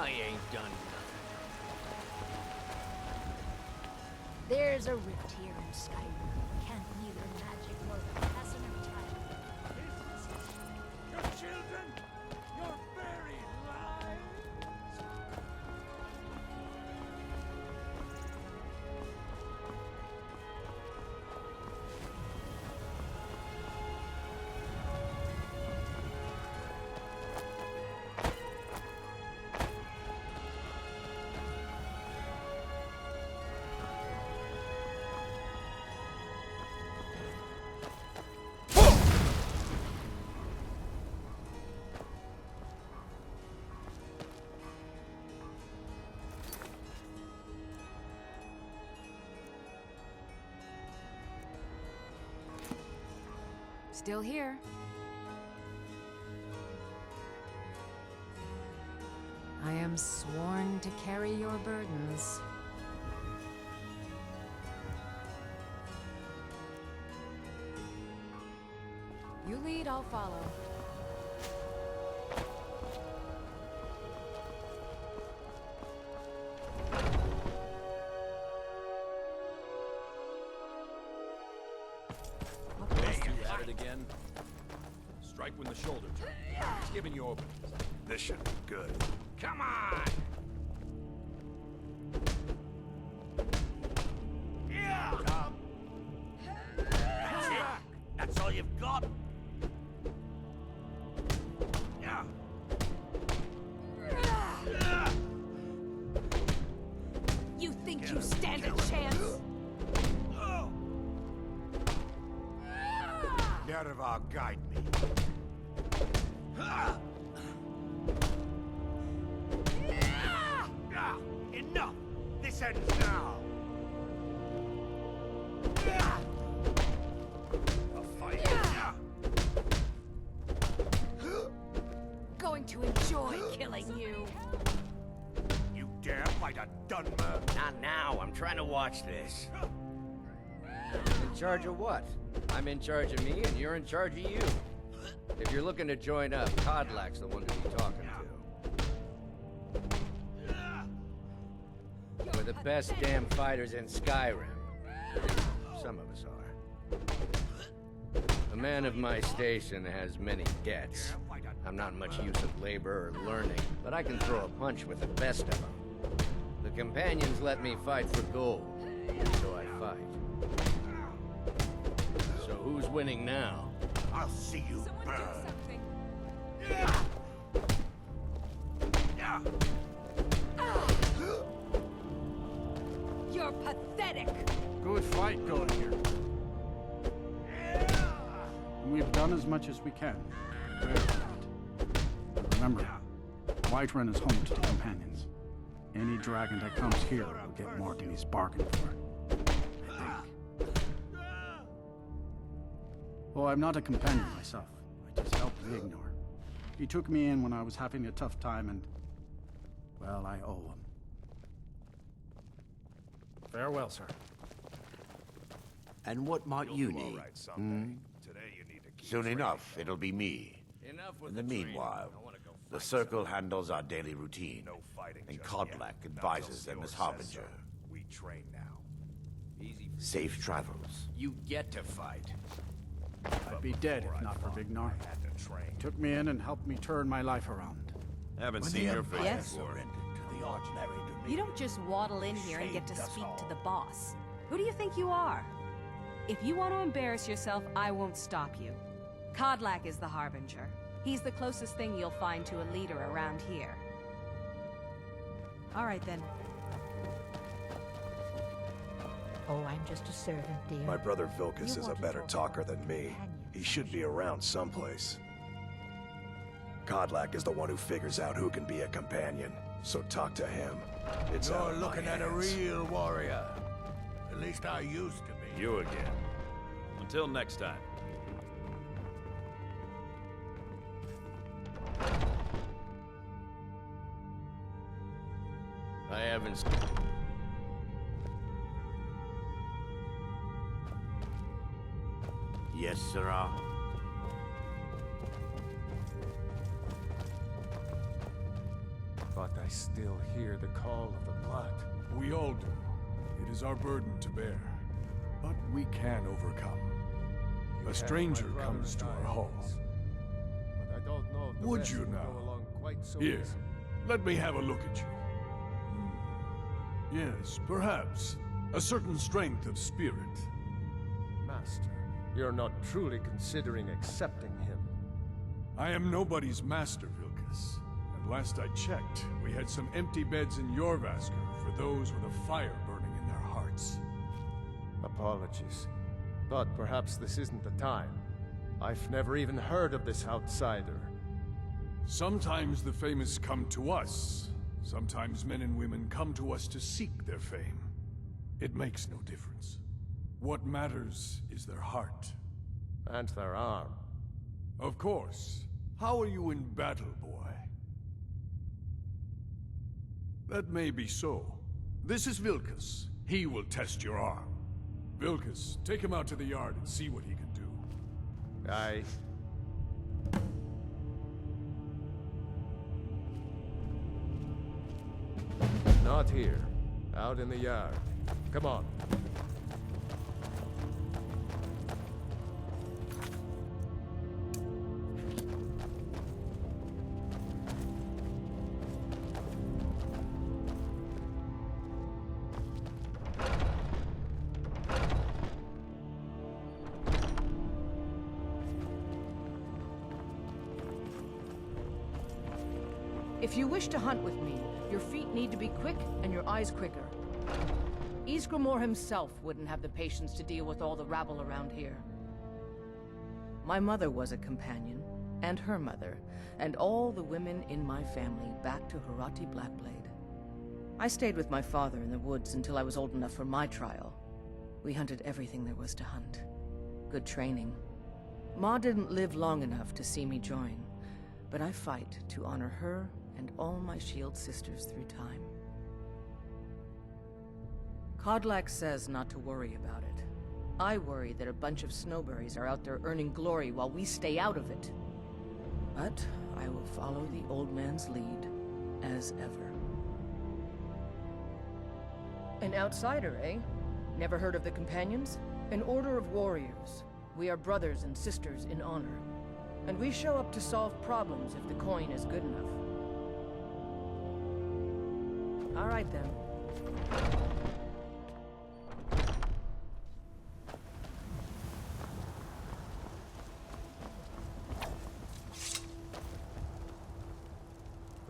I ain't done nothing. There's a rift here in Skyrim. Can't neither magic nor the passing of time. Your children, your very lives. Still here. I am sworn to carry your burdens. You lead, I'll follow. At it again. Strike when the shoulder turns. It's giving you openings. This should be good. Come on! Yeah! Come! That's it? That's all you've got? Yeah! You think you stand a chance? Nerva, guide me. Enough! This ends now! A fight! Going to enjoy killing you. You dare fight a Dunmer? Not now. I'm trying to watch this. In charge of what? I'm in charge of me, and you're in charge of you. If you're looking to join up, Codlack's the one to be talking to. We're the best damn fighters in Skyrim. Some of us are. A man of my station has many debts. I'm not much use of labor or learning, but I can throw a punch with the best of them. The companions let me fight for gold, so I fight. So who's winning now? I'll see you burn. You're pathetic. Good fight going here. And we've done as much as we can. Fair or not. But remember, Whiterun is home to the companions. Any dragon that comes here will get more than he's bargained for. I think. Well, I'm not a companion myself. I just helped Vignor. He took me in when I was having a tough time and... well, I owe him. Farewell, sir. And what might you need? Soon enough, it'll be me. In the meanwhile, the Circle handles our daily routine, and Codlack advises them as Harbinger. We train now. Safe travels. You get to fight. I'd be dead if not for Vignor. He took me in and helped me turn my life around. Haven't seen your face Yes? before. To the ordinary You don't just waddle in here and get to speak to the boss. Who do you think you are? If you want to embarrass yourself, I won't stop you. Codlack is the Harbinger. He's the closest thing you'll find to a leader around here. All right, then. Oh, I'm just a servant, dear. My brother Vilcus You is a want to better talk talker about than me. companions. He should be around someplace. Codlack is the one who figures out who can be a companion, so talk to him. It's out You're of my looking at a hands. real warrior. At least I used to be. You again. Until next time. I haven't... Yes, sirrah. What the I still hear the call of the blood. We all do. It is our burden to bear. But we can overcome. A stranger comes to our halls. But I don't know if the Would rest you will now? go along quite so Here, easily. let me have a look at you. Yes, perhaps. A certain strength of spirit. Master, you're not truly considering accepting him. I am nobody's master, Vilkas. And last I checked, we had some empty beds in Jorvaskr for those with a fire burning in their hearts. Apologies. But perhaps this isn't the time. I've never even heard of this outsider. Sometimes the famous come to us. Sometimes men and women come to us to seek their fame. It makes no difference. What matters is their heart. And their arm. Of course. How are you in battle, boy? That may be so. This is Vilkas. He will test your arm. Vilkas, take him out to the yard and see what he can do. Aye. Not here. Out in the yard. Come on. If you wish to hunt with me, your feet need to be quick and your eyes quicker. Ysgramor himself wouldn't have the patience to deal with all the rabble around here. My mother was a companion, and her mother, and all the women in my family back to Harati Blackblade. I stayed with my father in the woods until I was old enough for my trial. We hunted everything there was to hunt. Good training. Ma didn't live long enough to see me join, but I fight to honor her and all my shield sisters through time. Kodlak says not to worry about it. I worry that a bunch of snowberries are out there earning glory while we stay out of it. But I will follow the old man's lead, as ever. An outsider, eh? Never heard of the Companions? An order of warriors. We are brothers and sisters in honor. And we show up to solve problems if the coin is good enough. All right, then.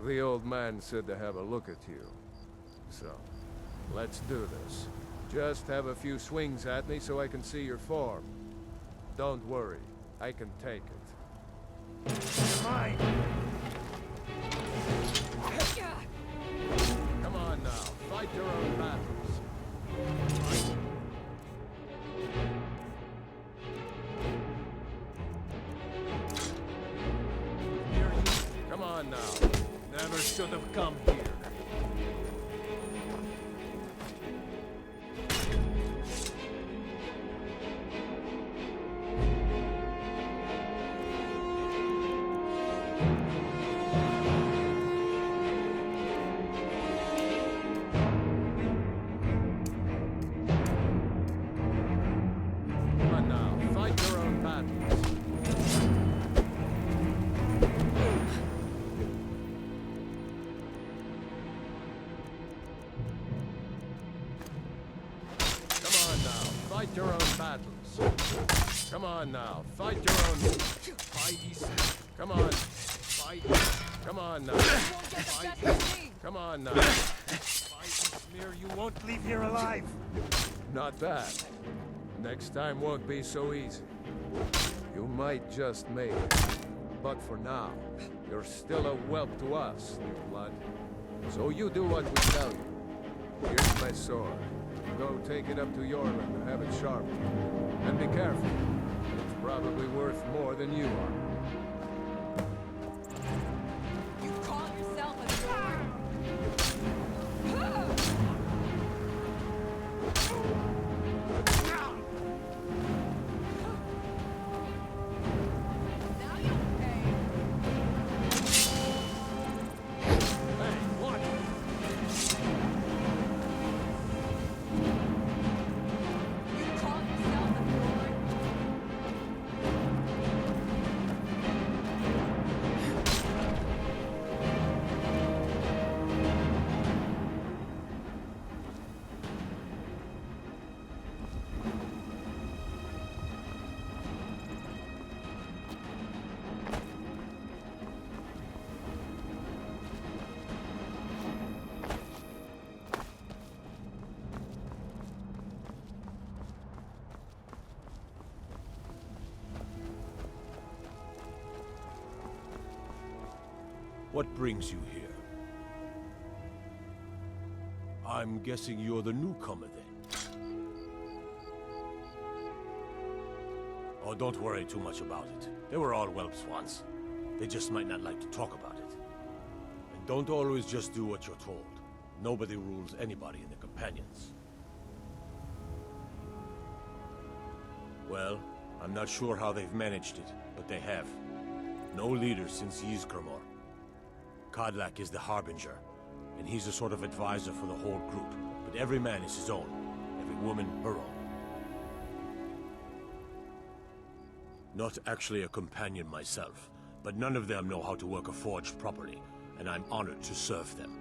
The old man said to have a look at you. So, let's do this. Just have a few swings at me so I can see your form. Don't worry, I can take it. Mine! Come on now, fight your own battles. Come on now. Never should have come here. Come on now, fight your own battles. Fight your own battles. Come on now, fight your own. Fight. Come on. Fight. Come on now. Fight. Come on now. Fight, Smear. You won't leave here alive. Not bad. Next time won't be so easy. You might just make it. But for now, you're still a whelp to us, new blood. So you do what we tell you. Here's my sword. Go take it up to Yorland and have it sharpened. And be careful. It's probably worth more than you are. You call yourself a sword? Hey, what? What brings you here? I'm guessing you're the newcomer then. Oh, don't worry too much about it. They were all whelps once. They just might not like to talk about it. And don't always just do what you're told. Nobody rules anybody in the Companions. Well, I'm not sure how they've managed it, but they have. No leader since Ysgramor. Kodlak is the Harbinger, and he's a sort of advisor for the whole group. But every man is his own, every woman her own. Not actually a companion myself, but none of them know how to work a forge properly, and I'm honored to serve them.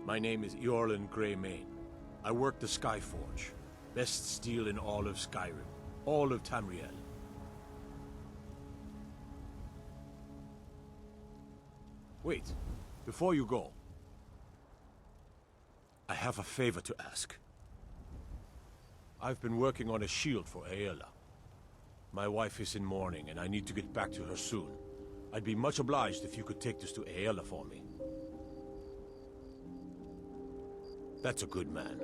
My name is Eorlin Greymane. I work the Skyforge. Best steel in all of Skyrim. All of Tamriel. Wait, before you go, I have a favor to ask. I've been working on a shield for Aela. My wife is in mourning, and I need to get back to her soon. I'd be much obliged if you could take this to Aela for me. That's a good man.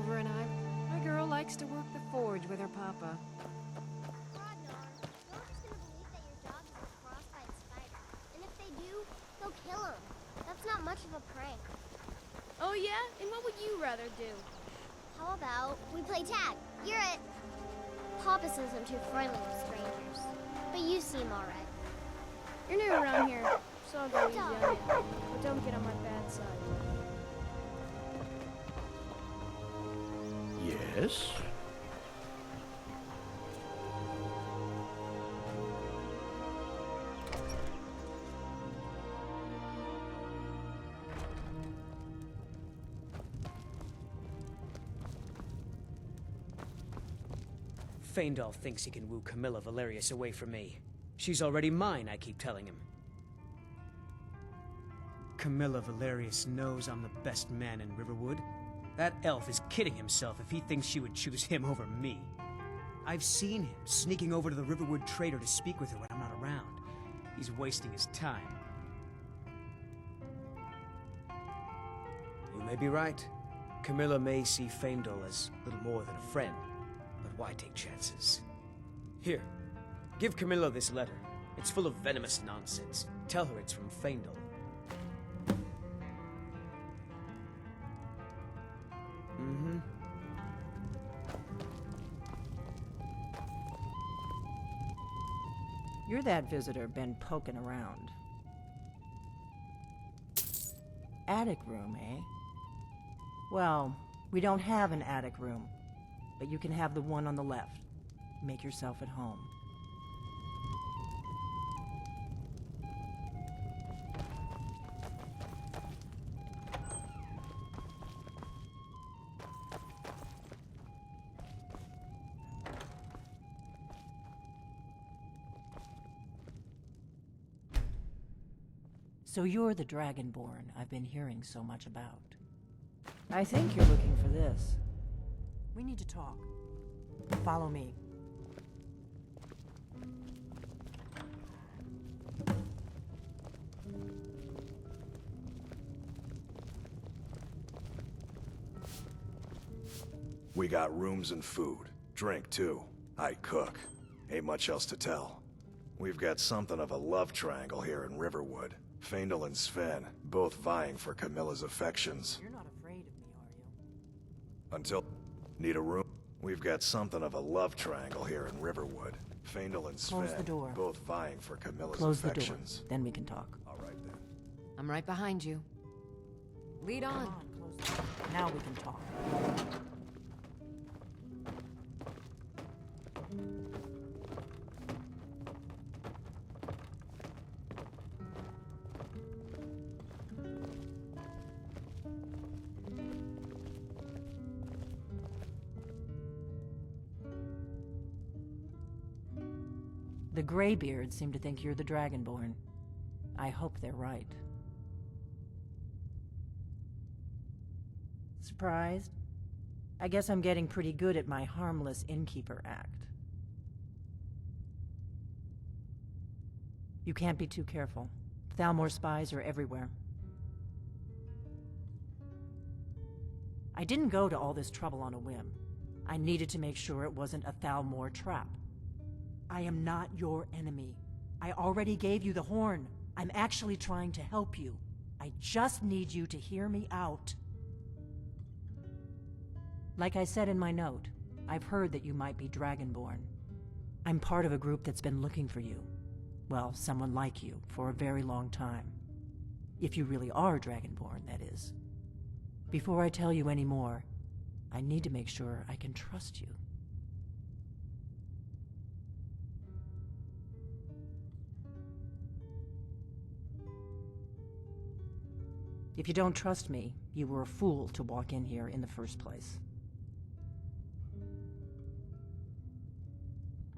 Grover and I. My girl likes to work the forge with her papa. Ragnar, no one's gonna believe that your dog is a frostbite spider. And if they do, they'll kill him. That's not much of a prank. Oh yeah? And what would you rather do? How about we play tag? You're it. Papa says I'm too friendly with strangers. But you seem alright. You're new around here, so I'll go easy on you. But don't get on my bad side. Yes? Faendal thinks he can woo Camilla Valerius away from me. She's already mine, I keep telling him. Camilla Valerius knows I'm the best man in Riverwood. That elf is kidding himself if he thinks she would choose him over me. I've seen him sneaking over to the Riverwood trader to speak with her when I'm not around. He's wasting his time. You may be right. Camilla may see Faendal as little more than a friend. But why take chances? Here, give Camilla this letter. It's full of venomous nonsense. Tell her it's from Faendal. Mm-hmm. You're that visitor been poking around. Attic room, eh? Well, we don't have an attic room, but you can have the one on the left. Make yourself at home. So you're the Dragonborn I've been hearing so much about. I think you're looking for this. We need to talk. Follow me. We got rooms and food. Drink, too. I cook. Ain't much else to tell. We've got something of a love triangle here in Riverwood. Faendal and Sven, both vying for Camilla's affections. You're not afraid of me, are you? Until... Need a room? We've got something of a love triangle here in Riverwood. Faendal and Sven, Close the door. both vying for Camilla's Close the door, affections. then we can talk. All right, then. I'm right behind you. Lead on. Come on, close the door. Now we can talk. The Greybeards seem to think you're the Dragonborn. I hope they're right. Surprised? I guess I'm getting pretty good at my harmless innkeeper act. You can't be too careful. Thalmor spies are everywhere. I didn't go to all this trouble on a whim. I needed to make sure it wasn't a Thalmor trap. I am not your enemy. I already gave you the horn. I'm actually trying to help you. I just need you to hear me out. Like I said in my note, I've heard that you might be Dragonborn. I'm part of a group that's been looking for you. Well, someone like you, for a very long time. If you really are Dragonborn, that is. Before I tell you any more, I need to make sure I can trust you. If you don't trust me, you were a fool to walk in here in the first place.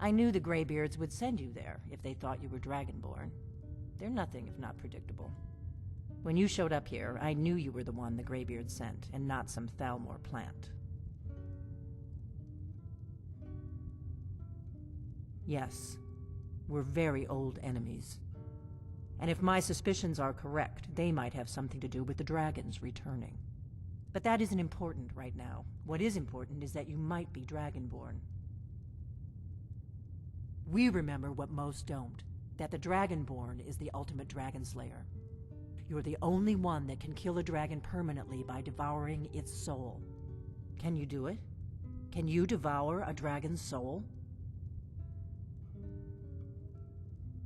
I knew the Greybeards would send you there if they thought you were Dragonborn. They're nothing if not predictable. When you showed up here, I knew you were the one the Greybeards sent, and not some Thalmor plant. Yes, we're very old enemies. And if my suspicions are correct, they might have something to do with the dragons returning. But that isn't important right now. What is important is that you might be Dragonborn. We remember what most don't, that the Dragonborn is the ultimate dragon slayer. You're the only one that can kill a dragon permanently by devouring its soul. Can you do it? Can you devour a dragon's soul?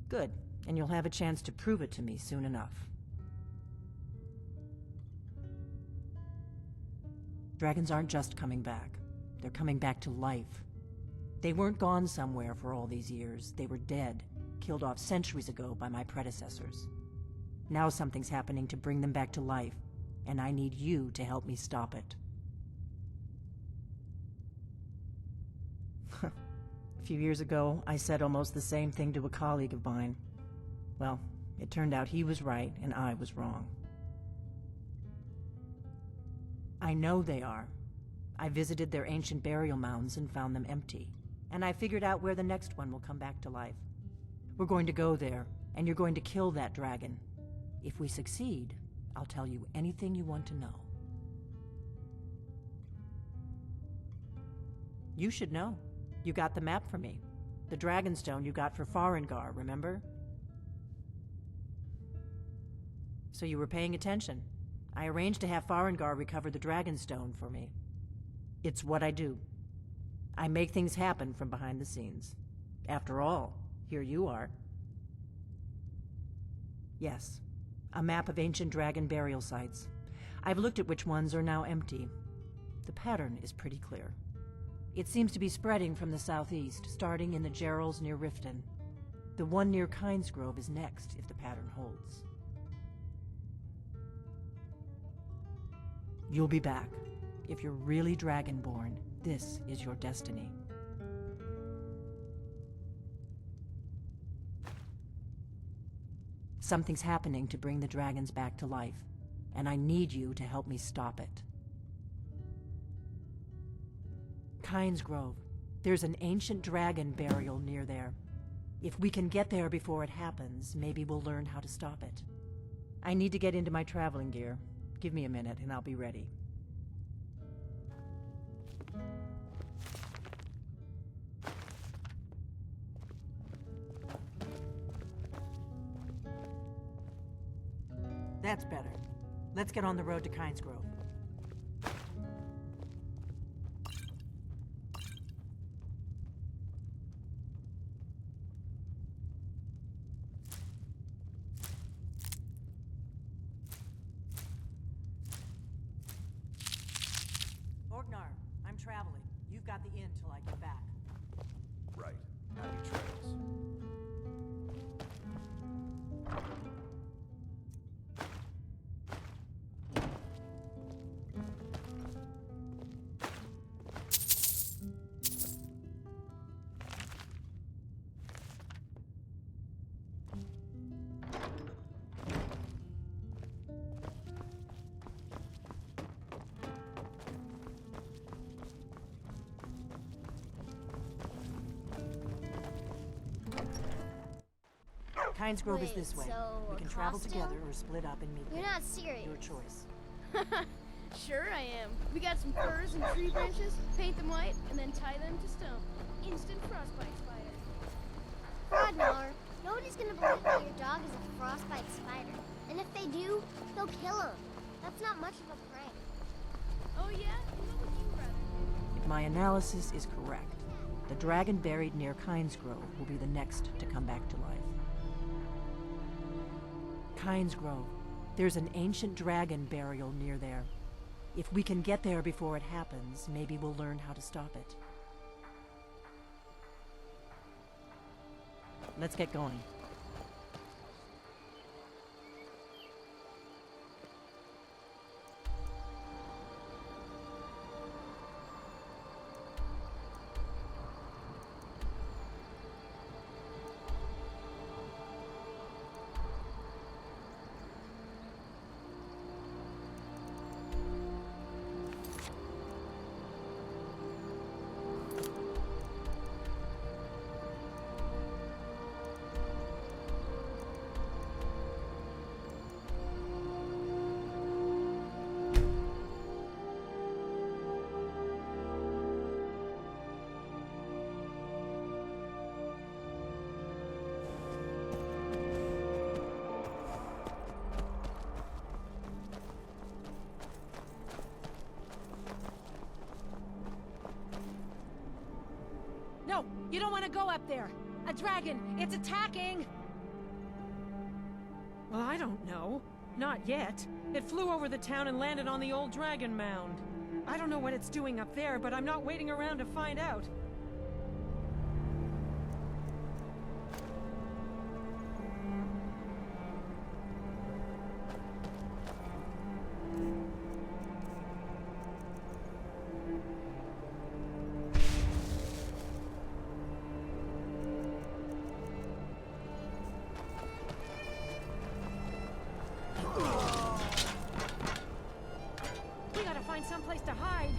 Good, and you'll have a chance to prove it to me soon enough. Dragons aren't just coming back. They're coming back to life. They weren't gone somewhere for all these years. They were dead, killed off centuries ago by my predecessors. Now something's happening to bring them back to life, and I need you to help me stop it. A few years ago, I said almost the same thing to a colleague of mine. Well, it turned out he was right and I was wrong. I know they are. I visited their ancient burial mounds and found them empty. And I figured out where the next one will come back to life. We're going to go there, and you're going to kill that dragon. If we succeed, I'll tell you anything you want to know. You should know. You got the map for me. The Dragonstone you got for Farengar, remember? So you were paying attention. I arranged to have Farengar recover the Dragonstone for me. It's what I do. I make things happen from behind the scenes. After all, here you are. Yes, a map of ancient dragon burial sites. I've looked at which ones are now empty. The pattern is pretty clear. It seems to be spreading from the southeast, starting in the Gerals near Riften. The one near Kynesgrove is next, if the pattern holds. You'll be back. If you're really Dragonborn, this is your destiny. Something's happening to bring the dragons back to life, and I need you to help me stop it. Kynesgrove. There's an ancient dragon burial near there. If we can get there before it happens, maybe we'll learn how to stop it. I need to get into my traveling gear. Give me a minute and I'll be ready. That's better. Let's get on the road to Kynesgrove. Orgnar, I'm traveling. You've got the inn till I get back. Right. Happy trails. Kynesgrove is this way. so We can a travel costume? together or split up and meet You're there. not serious. Your choice. Sure I am. We got some furs and tree branches, paint them white, and then tie them to stone. Instant frostbite spider. Rodnar, nobody's gonna believe that your dog is a frostbite spider. And if they do, they'll kill him. That's not much of a prank. Oh yeah? And what would you rather? If my analysis is correct, the dragon buried near Kynesgrove will be the next to come back to life. Kynesgrove. There's an ancient dragon burial near there. If we can get there before it happens, maybe we'll learn how to stop it. Let's get going. You don't want to go up there. A dragon, it's attacking! Well, I don't know. Not yet. It flew over the town and landed on the old dragon mound. I don't know what it's doing up there, but I'm not waiting around to find out. We gotta find someplace to hide.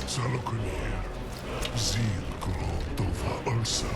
Salokunir, Zil Kulotova Ursa.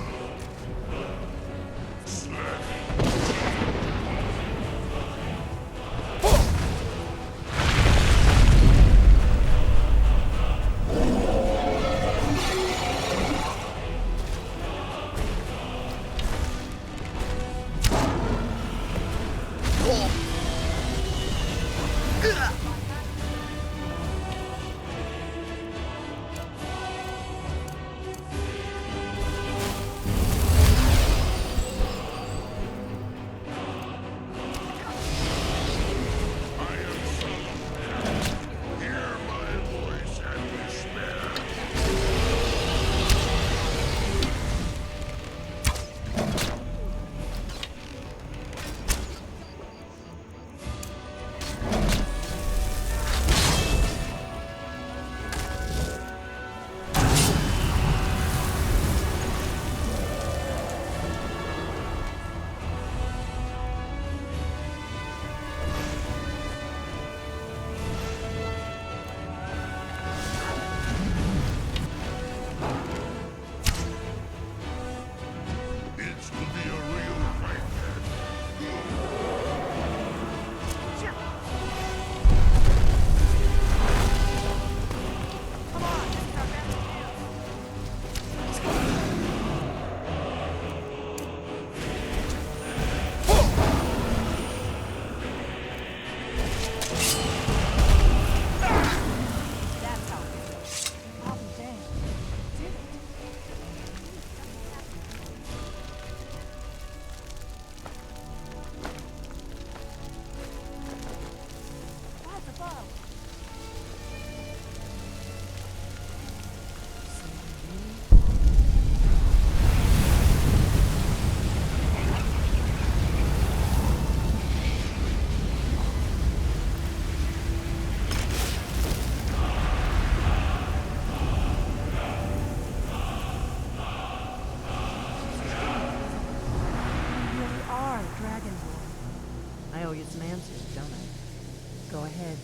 I owe you some answers, don't I? Go ahead.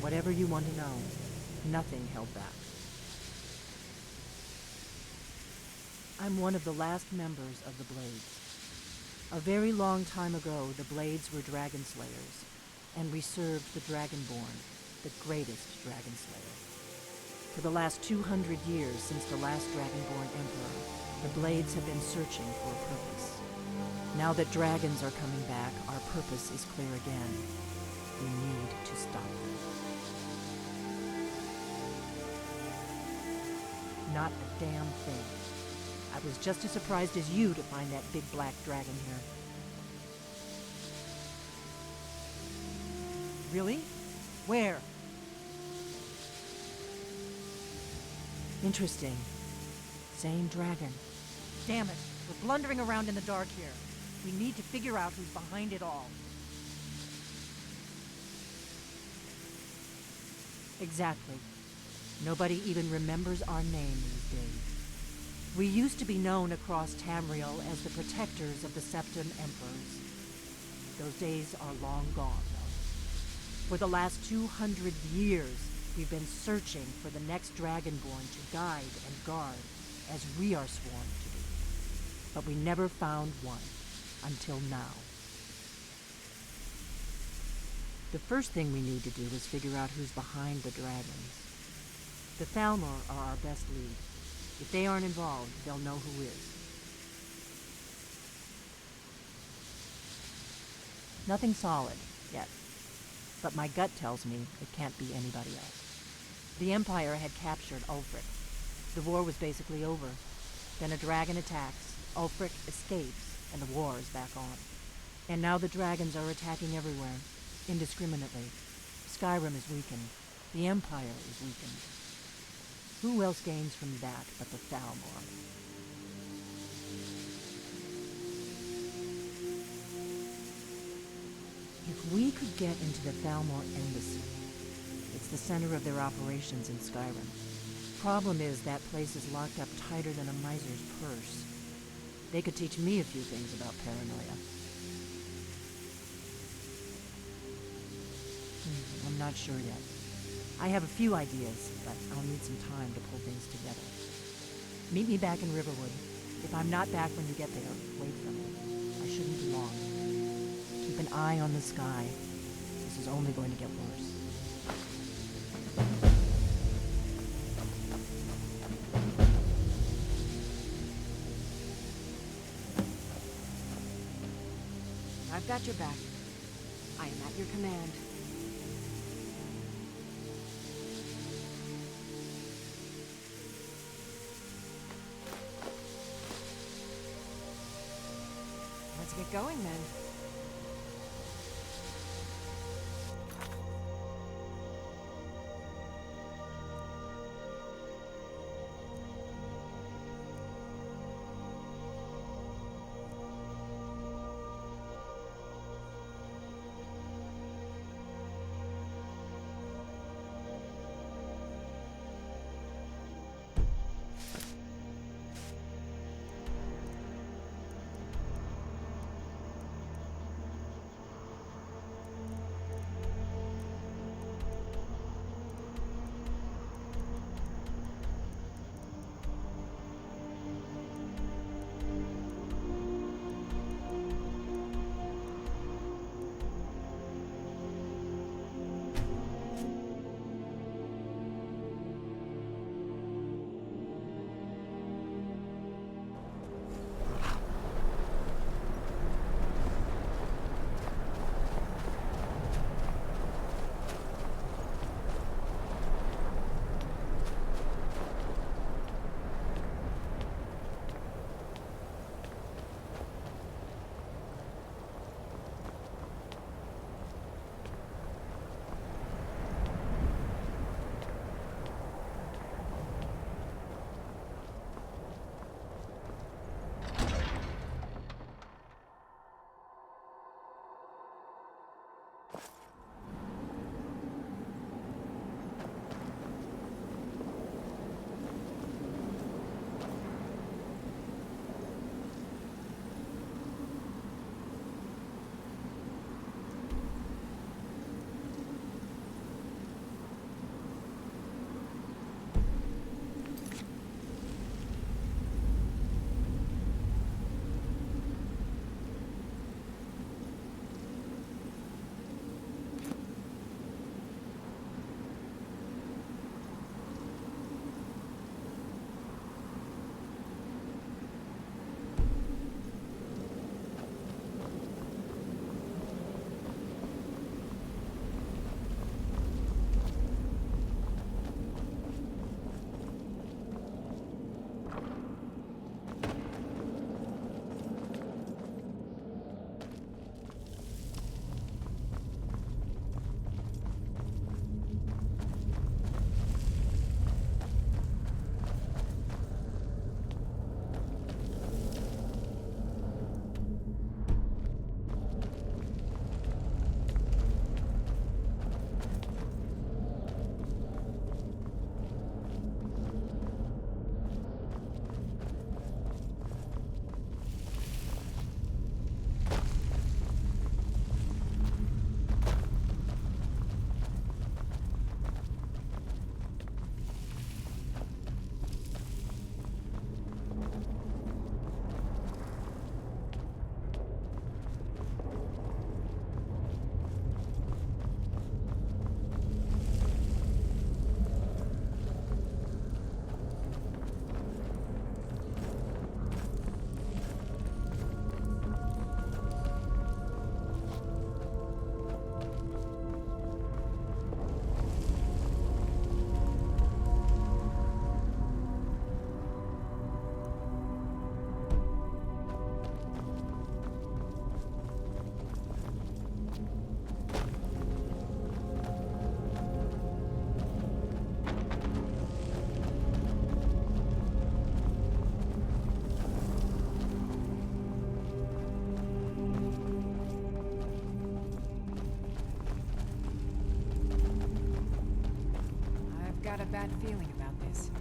Whatever you want to know. Nothing held back. I'm one of the last members of the Blades. A very long time ago, the Blades were Dragon Slayers, and we served the Dragonborn, the greatest Dragon Slayer. For the last 200 years since the last Dragonborn Emperor, the Blades have been searching for a purpose. Now that dragons are coming back, our purpose is clear again. We need to stop them. Not a damn thing. I was just as surprised as you to find that big black dragon here. Really? Where? Interesting. Same dragon. Damn it, we're blundering around in the dark here. We need to figure out who's behind it all. Exactly. Nobody even remembers our name these days. We used to be known across Tamriel as the protectors of the Septim Emperors. Those days are long gone, though. For the last 200 years, we've been searching for the next Dragonborn to guide and guard, as we are sworn to do. But we never found one, until now. The first thing we need to do is figure out who's behind the dragons. The Thalmor are our best lead. If they aren't involved, they'll know who is. Nothing solid, yet. But my gut tells me it can't be anybody else. The Empire had captured Ulfric. The war was basically over. Then a dragon attacks, Ulfric escapes, and the war is back on. And now the dragons are attacking everywhere, indiscriminately. Skyrim is weakened. The Empire is weakened. Who else gains from that but the Thalmor? If we could get into the Thalmor embassy, it's the center of their operations in Skyrim. Problem is, that place is locked up tighter than a miser's purse. They could teach me a few things about paranoia. I'm not sure yet. I have a few ideas, but I'll need some time to pull things together. Meet me back in Riverwood. If I'm not back when you get there, wait for me. I shouldn't be long. Keep an eye on the sky. This is only going to get worse. I've got your back. I am at your command. Let's get going then. bad feeling about this.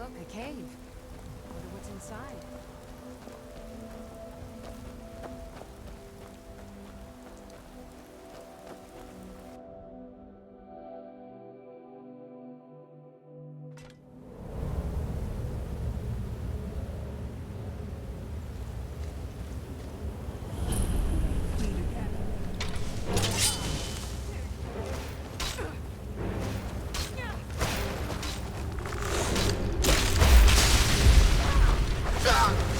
Look, a cave. Wonder what's inside. Ah!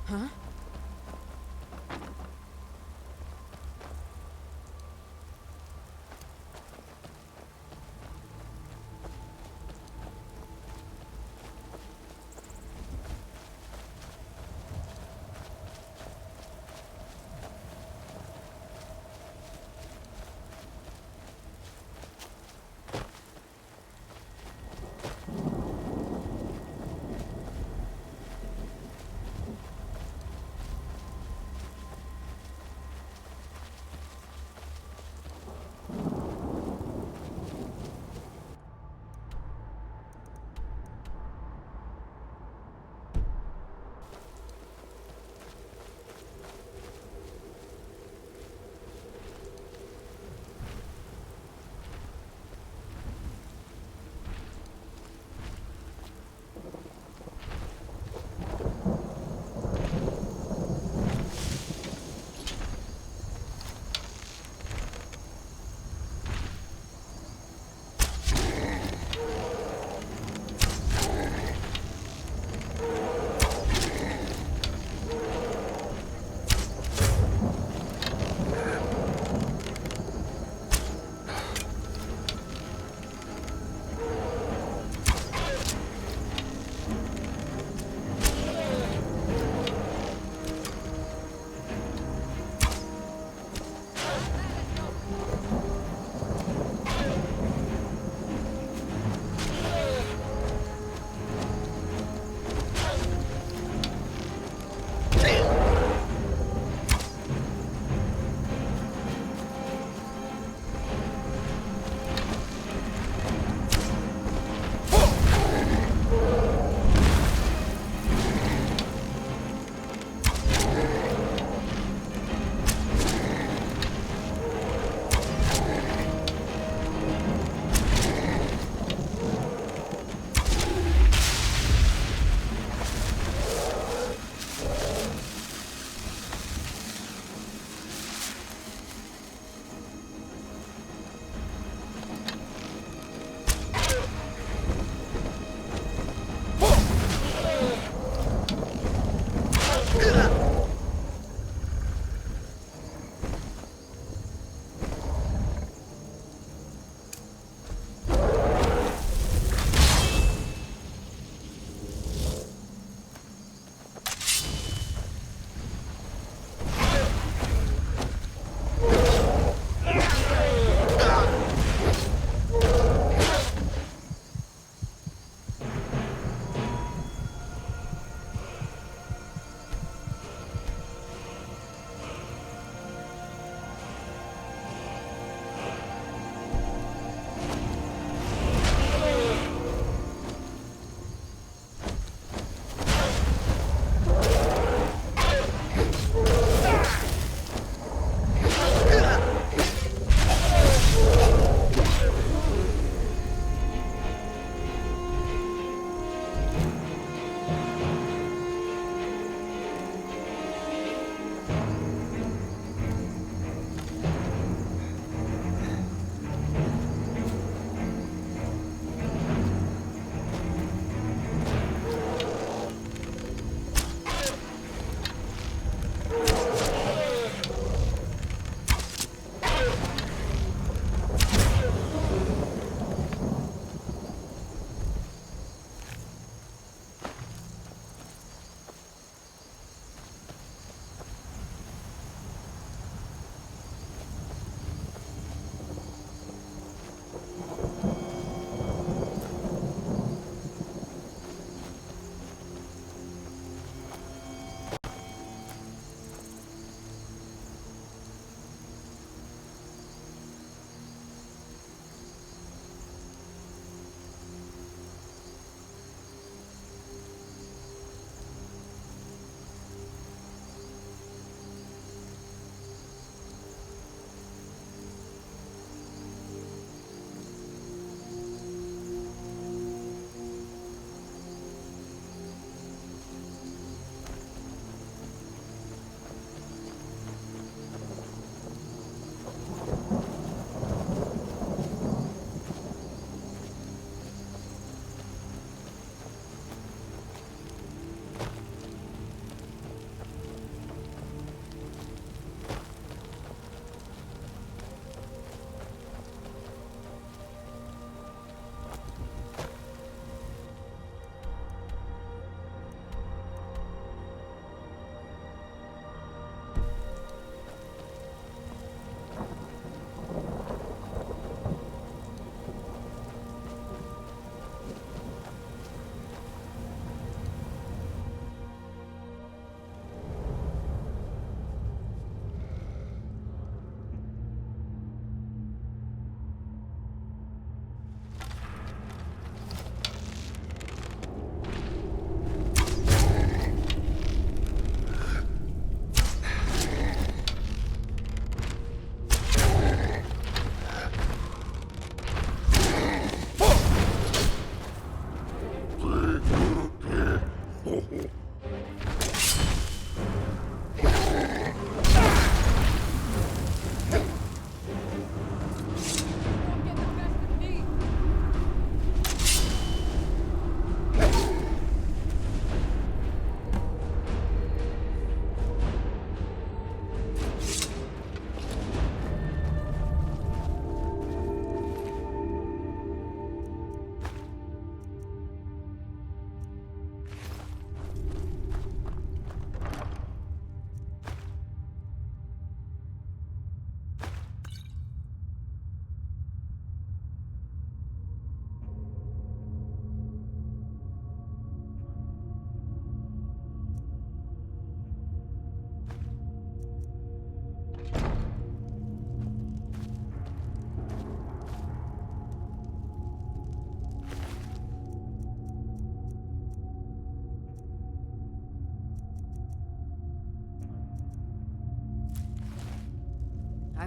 Huh?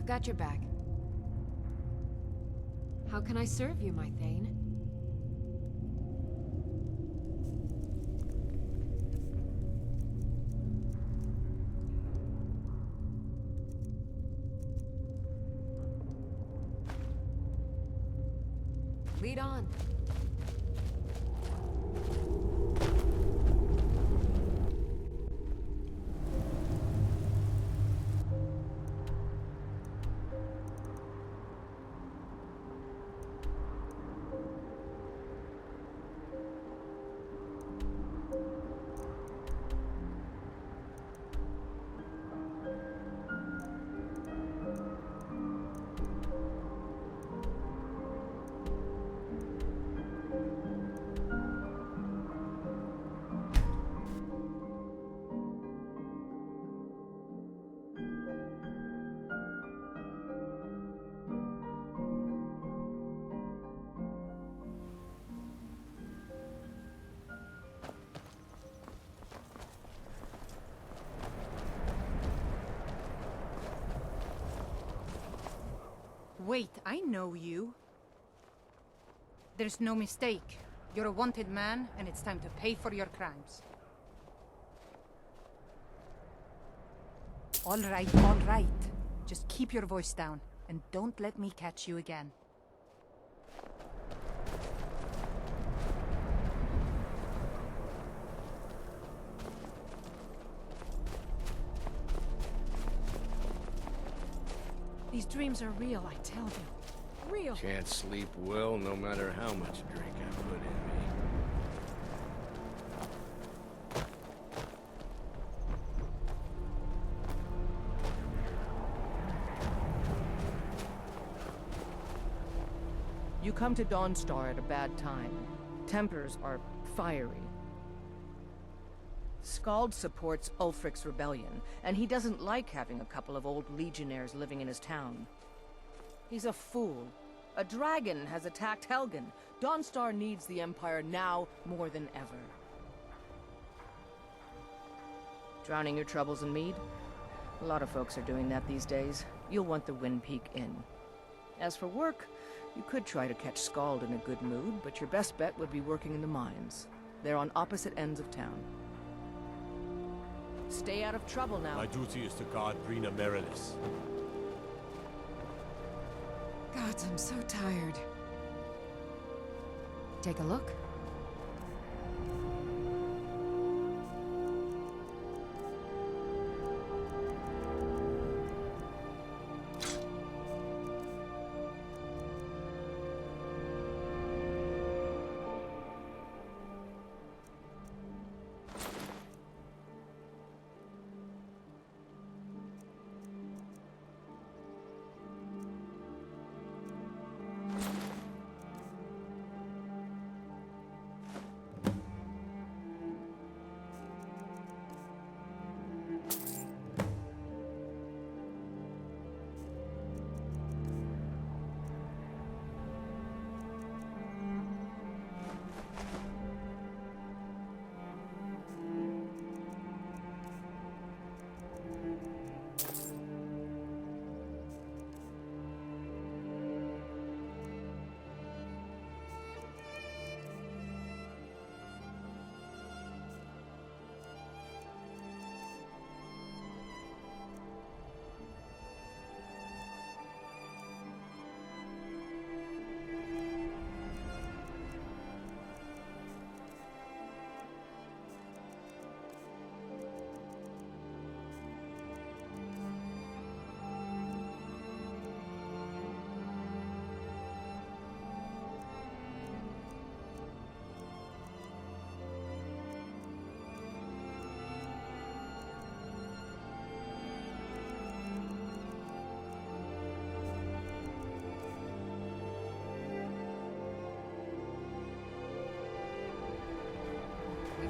I've got your back. How can I serve you, my Thane? Lead on. Wait, I know you. There's no mistake. You're a wanted man, and it's time to pay for your crimes. All right, all right. Just keep your voice down, and don't let me catch you again. These dreams are real, I tell you. Real. Can't sleep well no matter how much drink I put in me. You come to Dawnstar at a bad time. Tempers are fiery. Skald supports Ulfric's rebellion, and he doesn't like having a couple of old legionnaires living in his town. He's a fool. A dragon has attacked Helgen. Dawnstar needs the Empire now more than ever. Drowning your troubles in mead? A lot of folks are doing that these days. You'll want the Wind Peak Inn. As for work, you could try to catch Skald in a good mood, but your best bet would be working in the mines. They're on opposite ends of town. Stay out of trouble now. My duty is to guard Brina Merilis. Gods, I'm so tired. Take a look.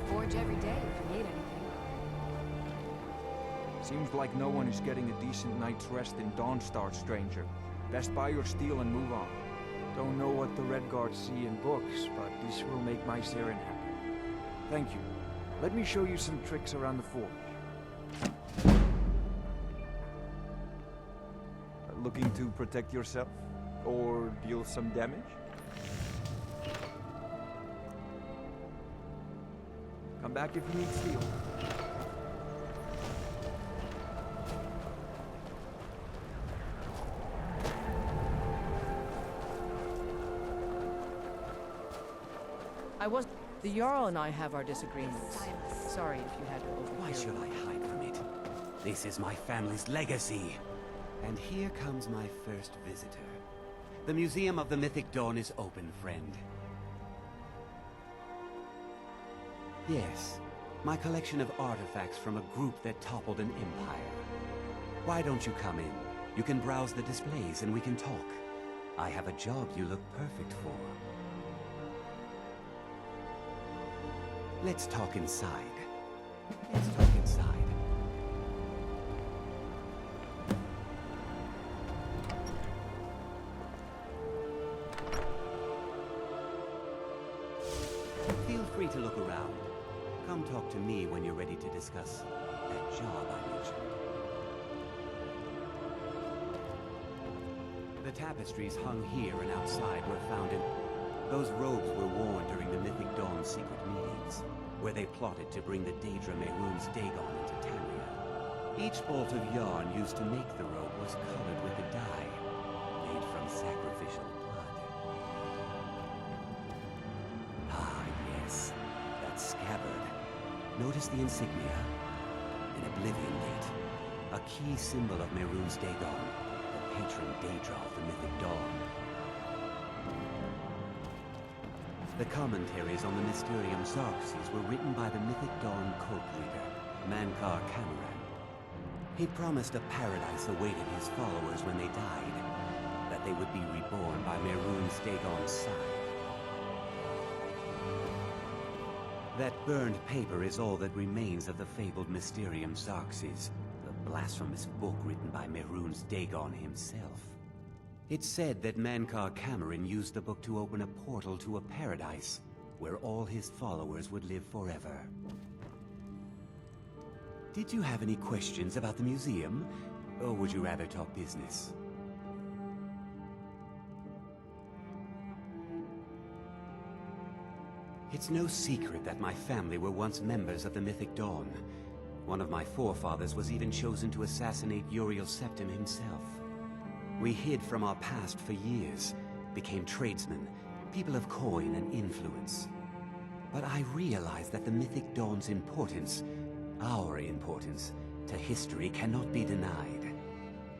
Forge every day if you need anything. Seems like no one is getting a decent night's rest in Dawnstar, stranger. Best buy your steel and move on. Don't know what the Redguards see in books, but this will make my Saren happy. Thank you. Let me show you some tricks around the forge. Looking to protect yourself? Or deal some damage? Come back if you need steel. The Jarl and I have our disagreements. Sorry if you had to overhear. Why should I hide from it? This is my family's legacy. And here comes my first visitor. The Museum of the Mythic Dawn is open, friend. Yes, my collection of artifacts from a group that toppled an empire. Why don't you come in? You can browse the displays and we can talk. I have a job you look perfect for. Let's talk inside. Let's talk inside. Feel free to look around. Come talk to me when you're ready to discuss that job I mentioned. The tapestries hung here and outside were found in... Those robes were worn during the Mythic Dawn's secret meetings, where they plotted to bring the Daedra Mehrunes Dagon into Tamriel. Each bolt of yarn used to make the robe was colored with a dye, made from sacrificial blood. Ah, yes, that scabbard. Notice the insignia? An Oblivion date. A key symbol of Mehrunes Dagon, the patron Daedra of the Mythic Dawn. The commentaries on the Mysterium Xarxes were written by the Mythic Dawn cult leader, Mankar Camoran. He promised a paradise awaited his followers when they died, that they would be reborn by Mehrunes Dagon's side. That burned paper is all that remains of the fabled Mysterium Xarxes, the blasphemous book written by Mehrunes Dagon himself. It's said that Mankar Camoran used the book to open a portal to a paradise where all his followers would live forever. Did you have any questions about the museum, or would you rather talk business? It's no secret that my family were once members of the Mythic Dawn. One of my forefathers was even chosen to assassinate Uriel Septim himself. We hid from our past for years, became tradesmen, people of coin and influence. But I realized that the Mythic Dawn's importance, our importance, to history cannot be denied.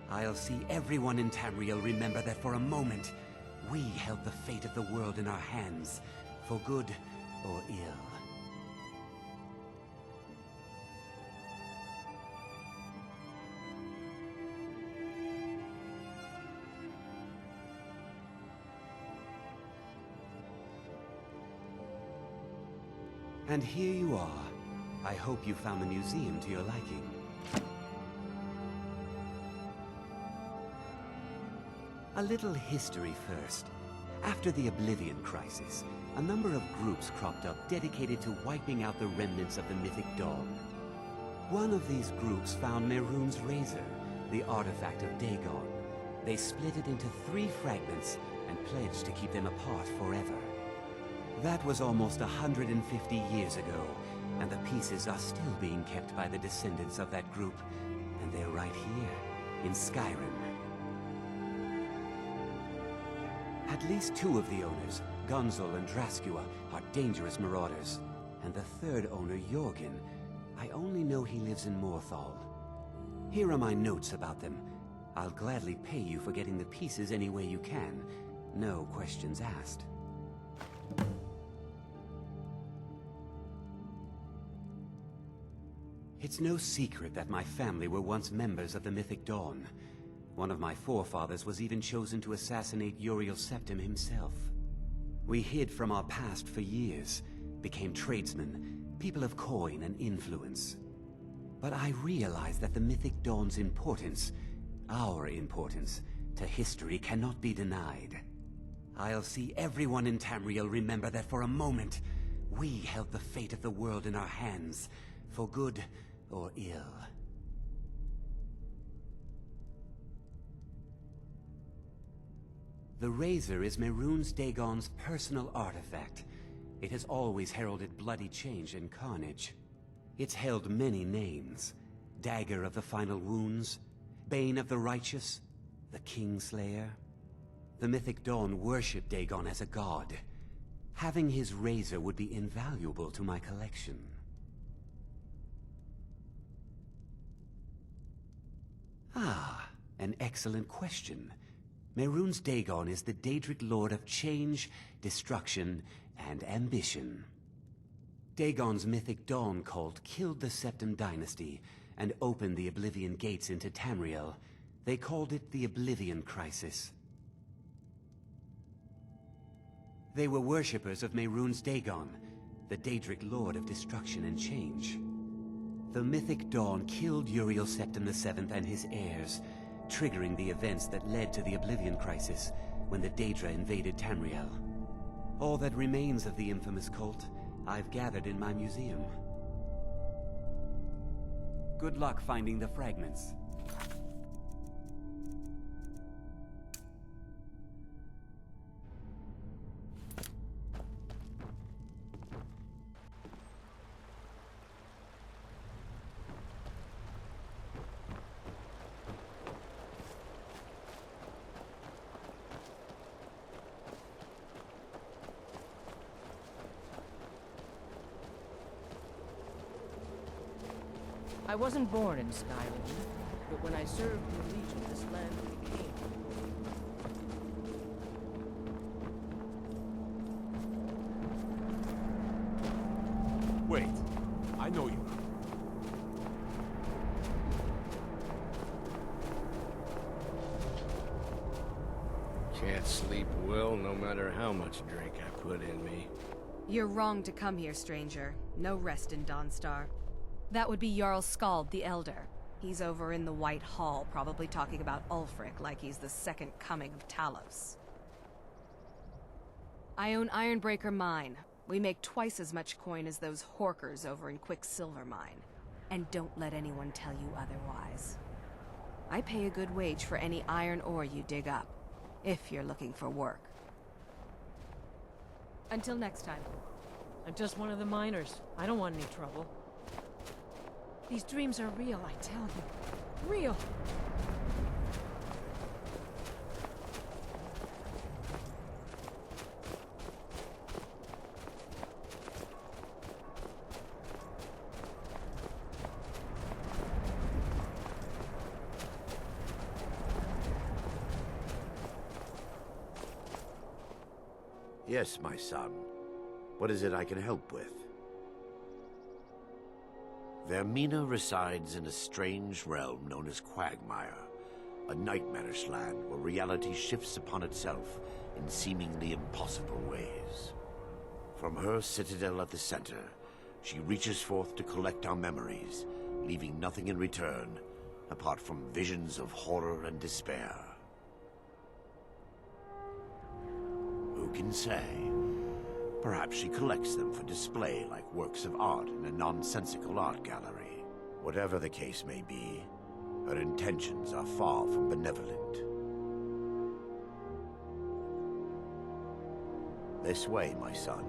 I'll see everyone in Tamriel remember that for a moment, we held the fate of the world in our hands, for good or ill. And here you are. I hope you found the museum to your liking. A little history first. After the Oblivion Crisis, a number of groups cropped up dedicated to wiping out the remnants of the Mythic Dawn. One of these groups found Mehrunes' razor, the artifact of Dagon. They split it into 3 fragments and pledged to keep them apart forever. That was almost 150 years ago, and the pieces are still being kept by the descendants of that group, and they're right here, in Skyrim. At least 2 of the owners, Gunzel and Draskua, are dangerous marauders, and the 3rd owner, Jorgen, I only know he lives in Morthal. Here are my notes about them. I'll gladly pay you for getting the pieces any way you can. No questions asked. It's no secret that my family were once members of the Mythic Dawn. One of my forefathers was even chosen to assassinate Uriel Septim himself. We hid from our past for years, became tradesmen, people of coin and influence. But I realized that the Mythic Dawn's importance, our importance, to history cannot be denied. I'll see everyone in Tamriel remember that for a moment, we held the fate of the world in our hands, for good or ill. The razor is Mehrunes Dagon's personal artifact. It has always heralded bloody change and carnage. It's held many names. Dagger of the Final Wounds, Bane of the Righteous, the Kingslayer. The Mythic Dawn worship Dagon as a god. Having his razor would be invaluable to my collection. Ah, an excellent question. Mehrunes Dagon is the Daedric Lord of Change, Destruction, and Ambition. Dagon's Mythic Dawn cult killed the Septim Dynasty and opened the Oblivion Gates into Tamriel. They called it the Oblivion Crisis. They were worshippers of Mehrunes Dagon, the Daedric Lord of Destruction and Change. The Mythic Dawn killed Uriel Septim VII and his heirs, triggering the events that led to the Oblivion Crisis when the Daedra invaded Tamriel. All that remains of the infamous cult, I've gathered in my museum. Good luck finding the fragments. I wasn't born in Skyrim, but when I served in the Legion, this land became. Wait, I know you. Can't sleep well no matter how much drink I put in me. You're wrong to come here, stranger. No rest in Dawnstar. That would be Jarl Skald the Elder. He's over in the White Hall, probably talking about Ulfric like he's the second coming of Talos. I own Ironbreaker Mine. We make twice as much coin as those horkers over in Quicksilver Mine. And don't let anyone tell you otherwise. I pay a good wage for any iron ore you dig up, if you're looking for work. Until next time. I'm just one of the miners. I don't want any trouble. These dreams are real, I tell you. Real! Yes, my son. What is it I can help with? Vermina resides in a strange realm known as Quagmire, a nightmarish land where reality shifts upon itself in seemingly impossible ways. From her citadel at the center, she reaches forth to collect our memories, leaving nothing in return apart from visions of horror and despair. Who can say? Perhaps she collects them for display like works of art in a nonsensical art gallery. Whatever the case may be, her intentions are far from benevolent. This way, my son.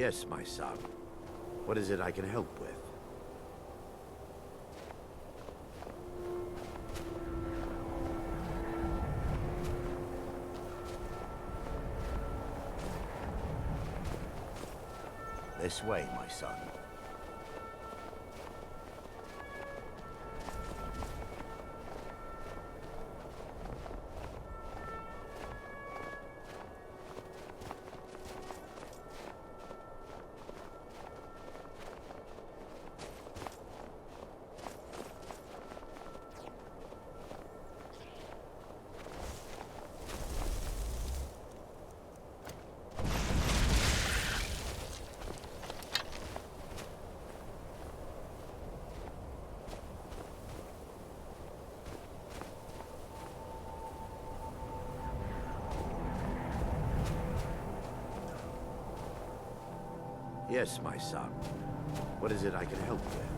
Yes, my son. What is it I can help with? This way, my son. Yes, my son. What is it I can help with?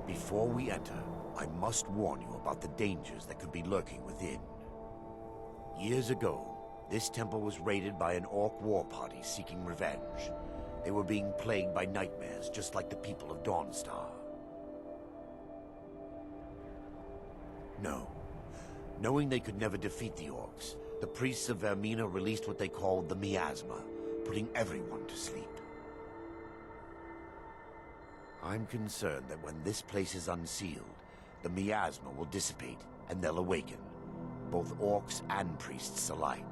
Before we enter, I must warn you about the dangers that could be lurking within. Years ago, this temple was raided by an orc war party seeking revenge. They were being plagued by nightmares, just like the people of Dawnstar. No. Knowing they could never defeat the orcs, the priests of Vermina released what they called the miasma, putting everyone to sleep. I'm concerned that when this place is unsealed, the miasma will dissipate and they'll awaken, both orcs and priests alike.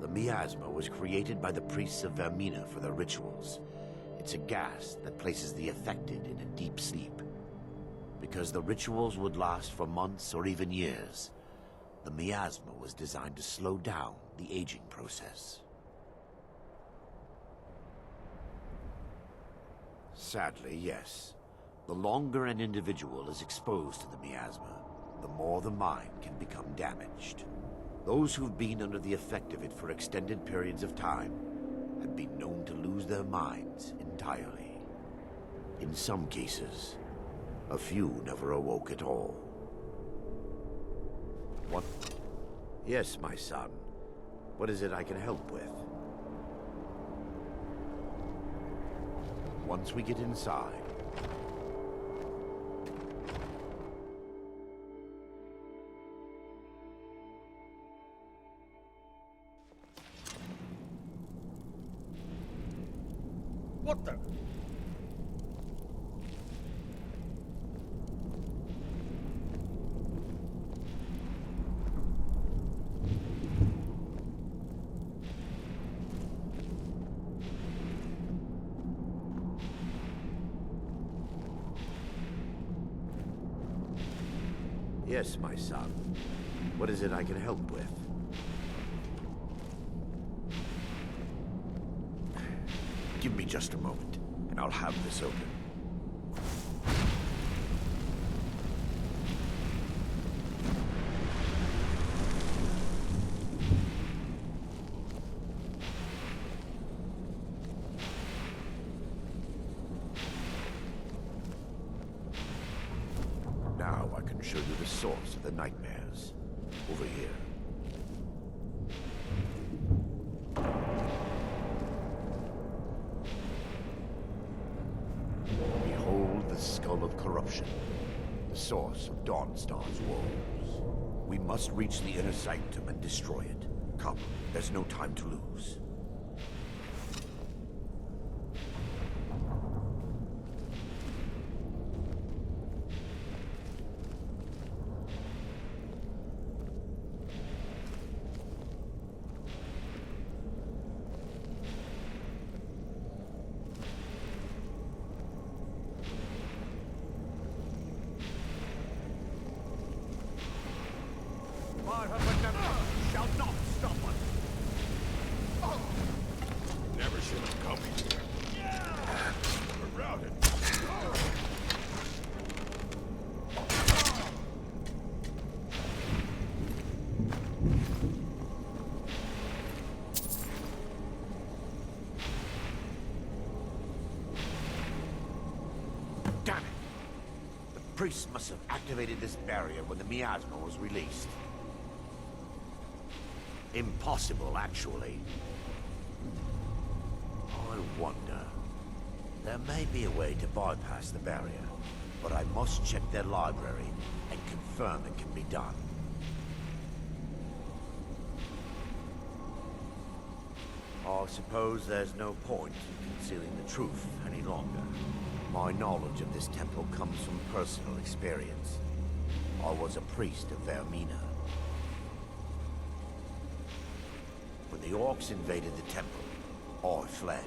The miasma was created by the priests of Vermina for their rituals. It's a gas that places the affected in a deep sleep. Because the rituals would last for months or even years, the miasma was designed to slow down the aging process. Sadly, yes. The longer an individual is exposed to the miasma, the more the mind can become damaged. Those who've been under the effect of it for extended periods of time have been known to lose their minds entirely. In some cases, a few never awoke at all. What? Yes, my son. What is it I can help with? Once we get inside... What the? Yes, my son. What is it I can help with? Give me just a moment, and I'll have this open. Now I can show you the source of the nightmares. Over here. Behold the skull of corruption, the source of Dawnstar's woes. We must reach the inner sanctum and destroy it. Come, there's no time to lose. priests must have activated this barrier when the miasma was released. Impossible, actually. I wonder. There may be a way to bypass the barrier, but I must check their library and confirm it can be done. I suppose there's no point in concealing the truth any longer. My knowledge of this temple comes from personal experience. I was a priest of Vermina. When the orcs invaded the temple, I fled.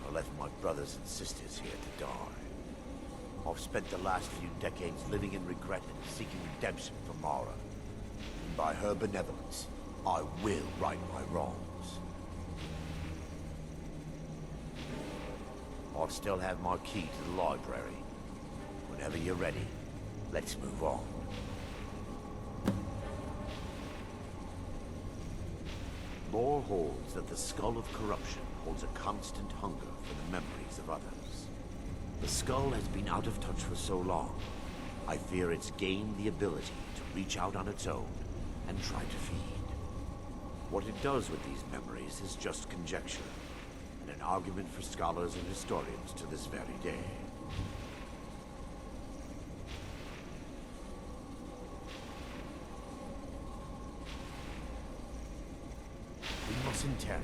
I left my brothers and sisters here to die. I've spent the last few decades living in regret and seeking redemption from Mara. And by her benevolence, I will right my wrongs. I still have my key to the library. Whenever you're ready, let's move on. Lore holds that the Skull of Corruption holds a constant hunger for the memories of others. The skull has been out of touch for so long, I fear it's gained the ability to reach out on its own and try to feed. What it does with these memories is just conjecture, and an argument for scholars and historians to this very day. We mustn't tarry.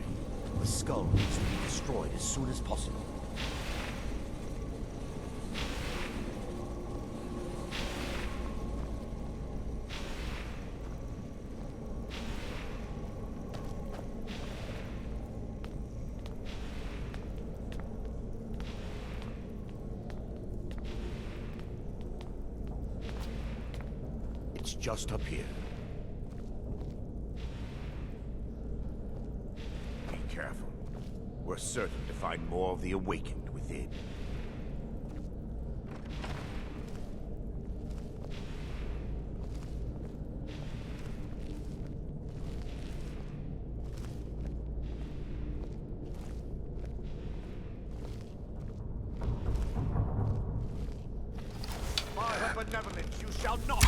The skull needs to be destroyed as soon as possible. It's just up here. Be careful. We're certain to find more of the awakened within. By her benevolence, you shall not!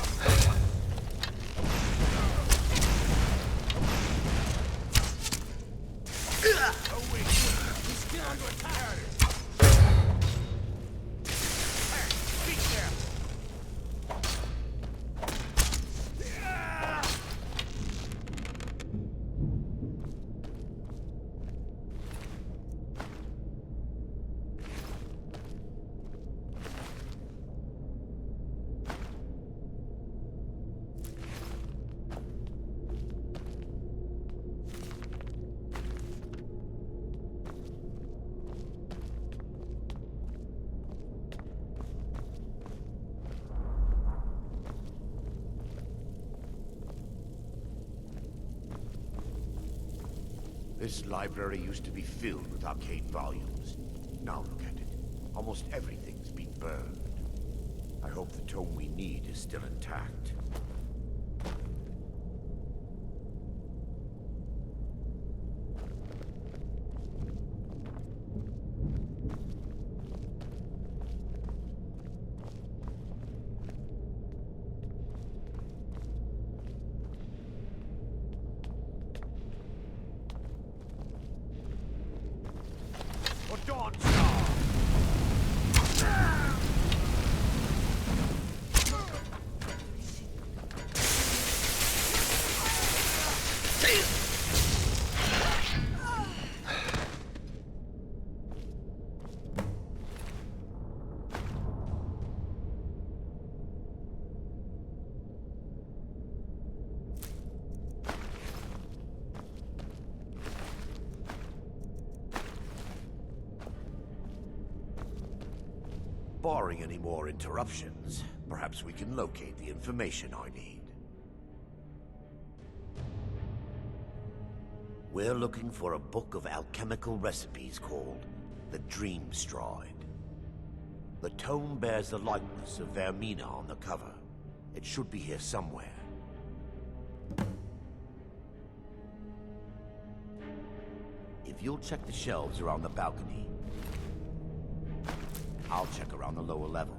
This library used to be filled with arcane volumes. Now look at it. Almost everything's been burned. I hope the tome we need is still intact. Barring any more interruptions, perhaps we can locate the information I need. We're looking for a book of alchemical recipes called the Dream Stride. The tome bears the likeness of Vermina on the cover. It should be here somewhere. If you'll check the shelves around the balcony, I'll check around the lower level.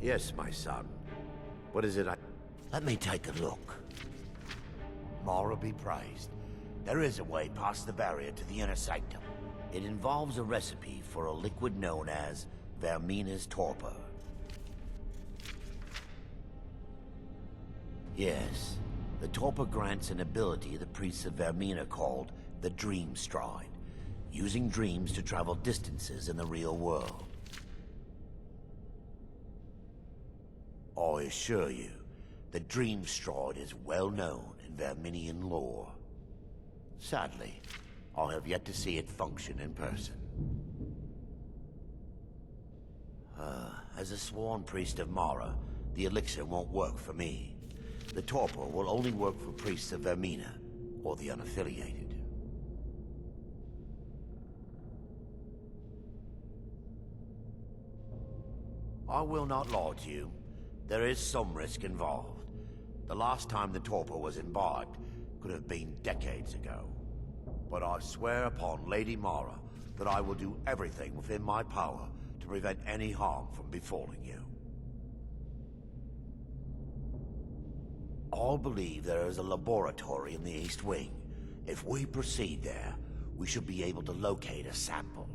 Yes, my son. What is it I... Let me take a look. Mara be praised. There is a way past the barrier to the inner sanctum. It involves a recipe for a liquid known as Vermina's torpor. Yes, the torpor grants an ability the priests of Vermina called the Dream Stride, using dreams to travel distances in the real world. I assure you, the Dream Stride is well known in Verminian lore. Sadly, I have yet to see it function in person. As a sworn priest of Mara, the elixir won't work for me. The torpor will only work for priests of Vermina, or the unaffiliated. I will not lie to you. There is some risk involved. The last time the torpor was imbibed could have been decades ago. But I swear upon Lady Mara that I will do everything within my power to prevent any harm from befalling you. I believe there is a laboratory in the East Wing. If we proceed there, we should be able to locate a sample.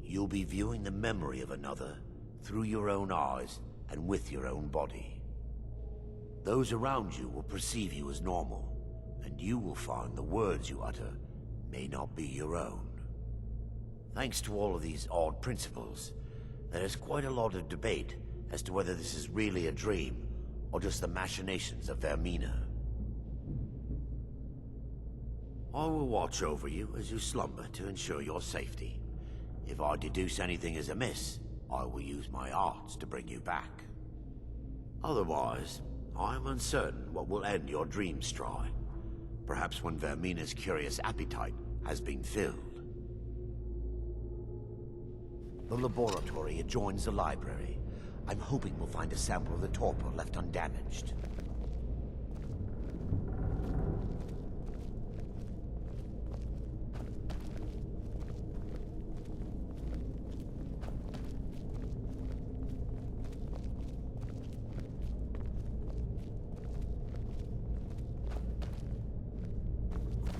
You'll be viewing the memory of another through your own eyes and with your own body. Those around you will perceive you as normal, and you will find the words you utter may not be your own. Thanks to all of these odd principles, there is quite a lot of debate as to whether this is really a dream or just the machinations of Vermina. I will watch over you as you slumber to ensure your safety. If I deduce anything is amiss, I will use my arts to bring you back. Otherwise, I am uncertain what will end your dream stride. Perhaps when Vermina's curious appetite has been filled. The laboratory adjoins the library. I'm hoping we'll find a sample of the torpor left undamaged.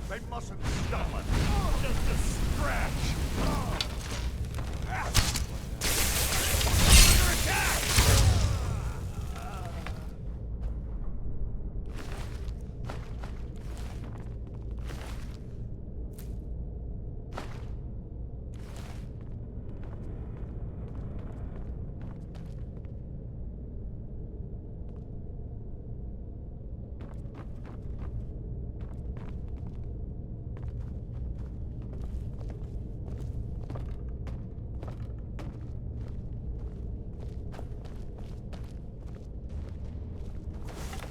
They mustn't stop us. Just a scratch. Under attack!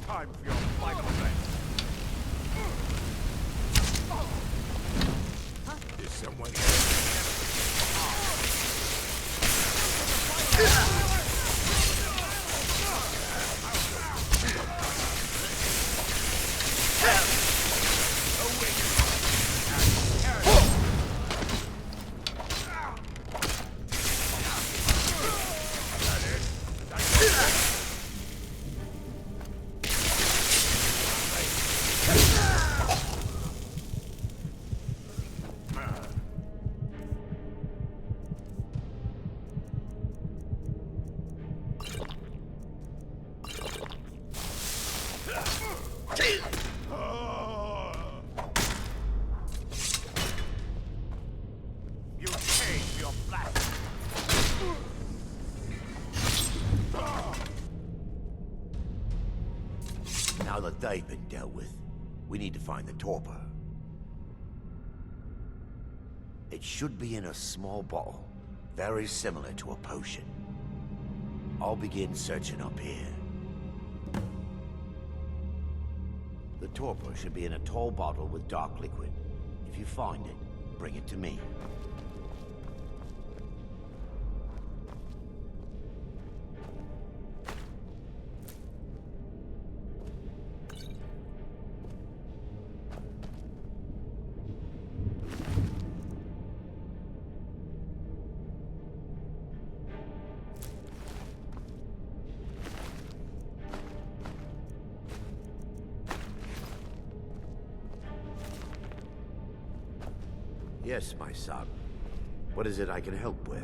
Time for your final event. Is someone you changed your blast? Now that they've been dealt with, we need to find the torpor. It should be in a small bottle, very similar to a potion. I'll begin searching up here. The torpor should be in a tall bottle with dark liquid. If you find it, bring it to me. Yes, my son. What is it I can help with?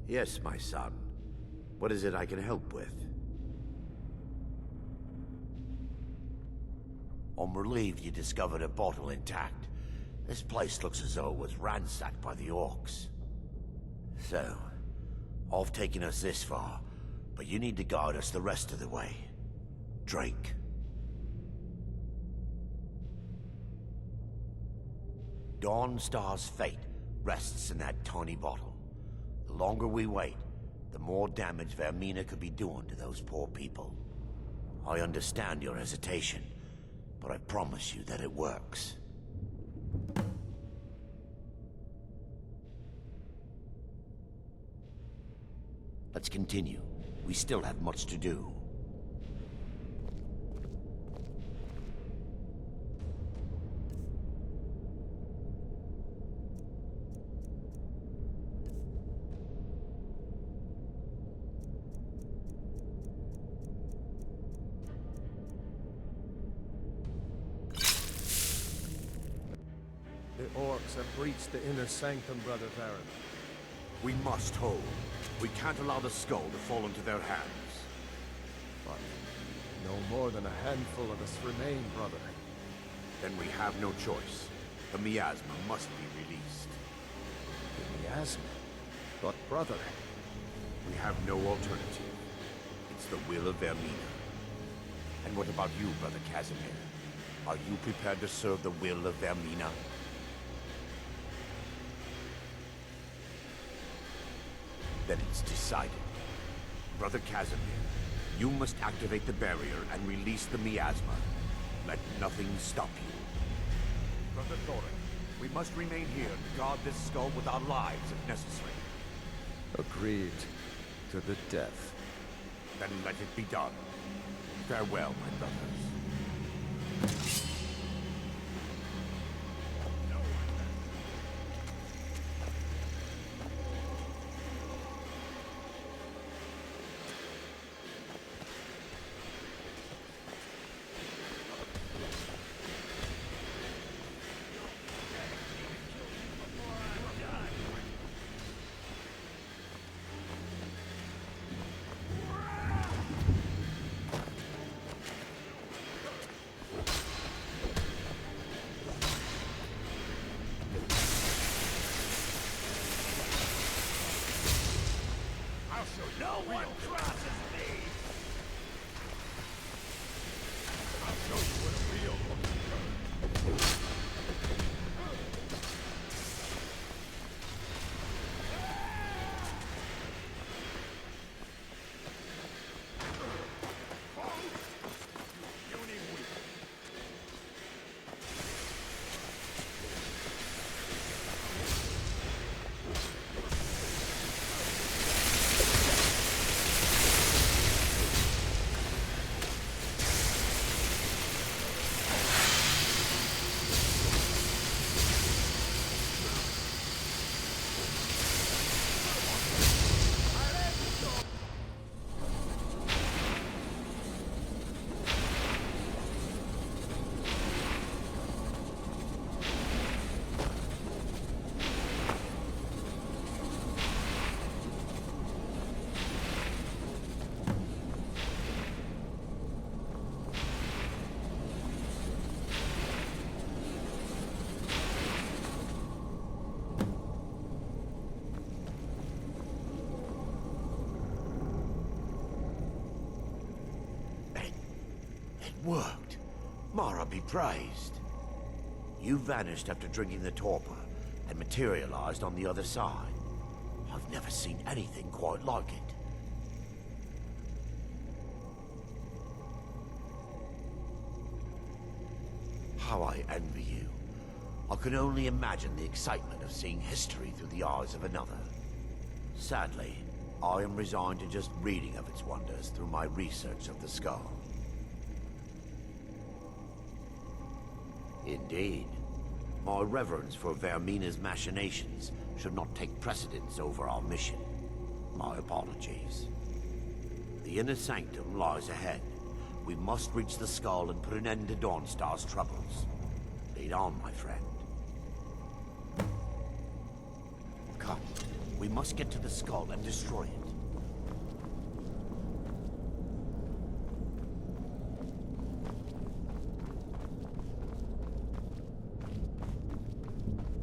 Yes, my son. What is it I can help with? I'm relieved you discovered a bottle intact. This place looks as though it was ransacked by the orcs. So, I've taken us this far, but you need to guide us the rest of the way. Drink. Dawnstar's fate rests in that tiny bottle. The longer we wait, the more damage Vermina could be doing to those poor people. I understand your hesitation, but I promise you that it works. Let's continue. We still have much to do. The orcs have breached the inner sanctum, Brother Baron. We must hold. We can't allow the skull to fall into their hands. But no more than a handful of us remain, brother. Then we have no choice. The miasma must be released. The miasma? But brother... We have no alternative. It's the will of Vermina. And what about you, Brother Casimir? Are you prepared to serve the will of Vermina? Then it's decided. Brother Casimir, you must activate the barrier and release the miasma. Let nothing stop you. Brother Thorin, we must remain here and guard this skull with our lives if necessary. Agreed. To the death. Then let it be done. Farewell, my brothers. one crosses me! I'll show you what a real woman does. Worked. Mara be praised. You vanished after drinking the torpor and materialized on the other side. I've never seen anything quite like it. How I envy you. I can only imagine the excitement of seeing history through the eyes of another. Sadly, I am resigned to just reading of its wonders through my research of the skull. Indeed. My reverence for Vermina's machinations should not take precedence over our mission. My apologies. The inner sanctum lies ahead. We must reach the skull and put an end to Dawnstar's troubles. Lead on, my friend. Come. We must get to the skull and destroy it.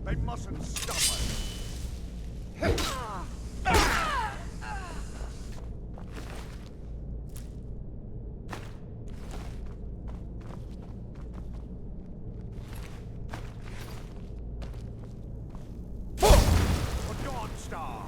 They mustn't stop us. For Dawnstar!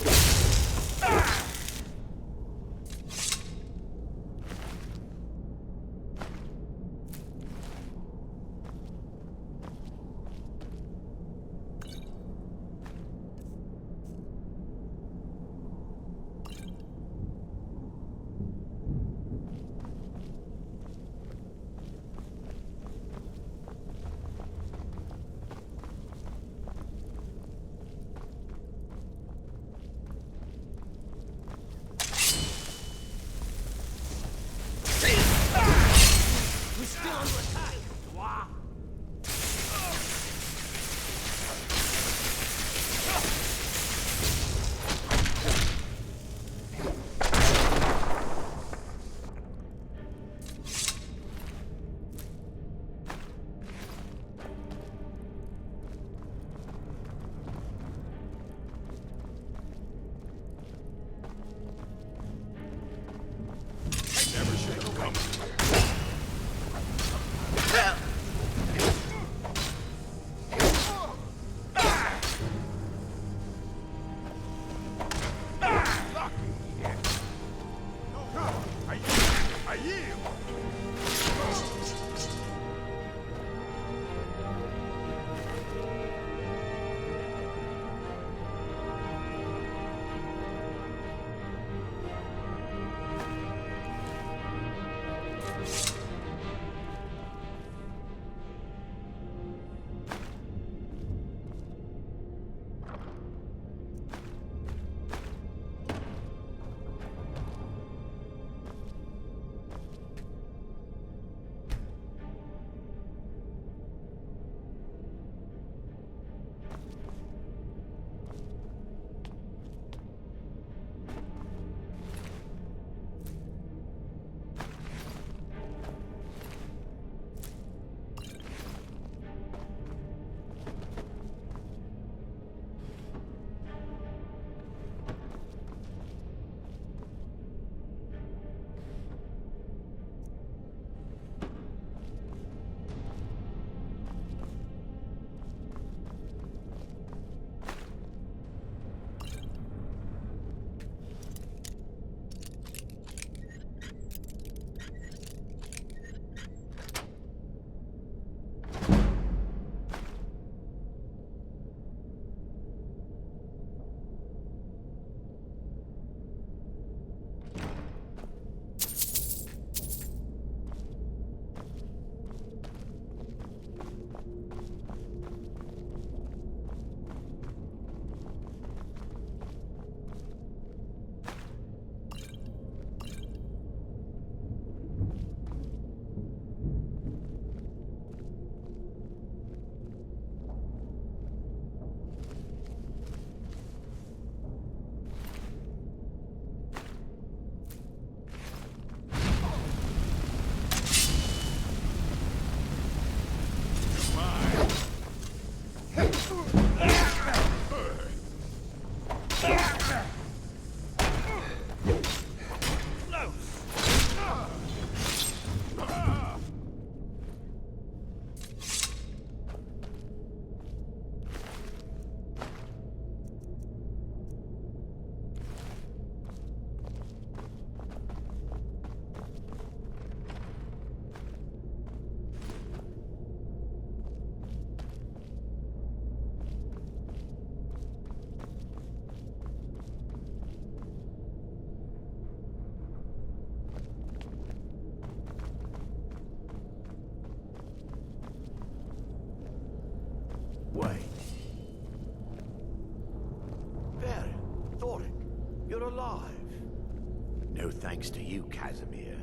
thanks to you, Casimir.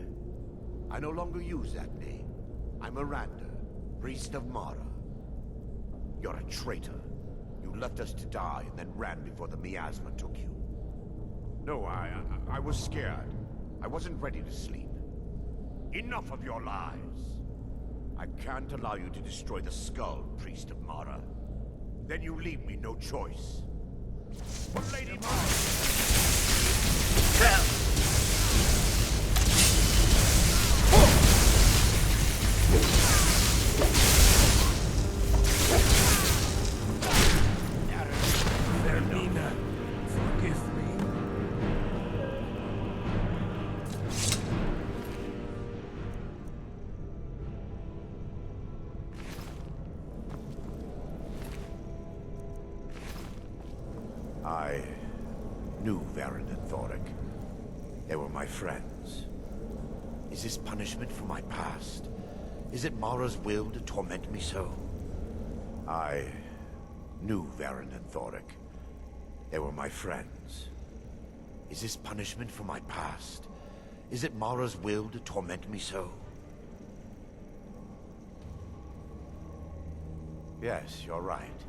I no longer use that name. I'm Miranda, priest of Mara. You're a traitor. You left us to die and then ran before the miasma took you. No, I was scared. I wasn't ready to sleep. Enough of your lies. I can't allow you to destroy the skull, priest of Mara. Then you leave me no choice. For Lady Mara! Vermina, forgive me. I knew Varen and Thoric. They were my friends. Is this punishment for my past? Is it Mara's will to torment me so? I knew Varen and Thoric. They were my friends. Is this punishment for my past? Is it Mara's will to torment me so? Yes, you're right.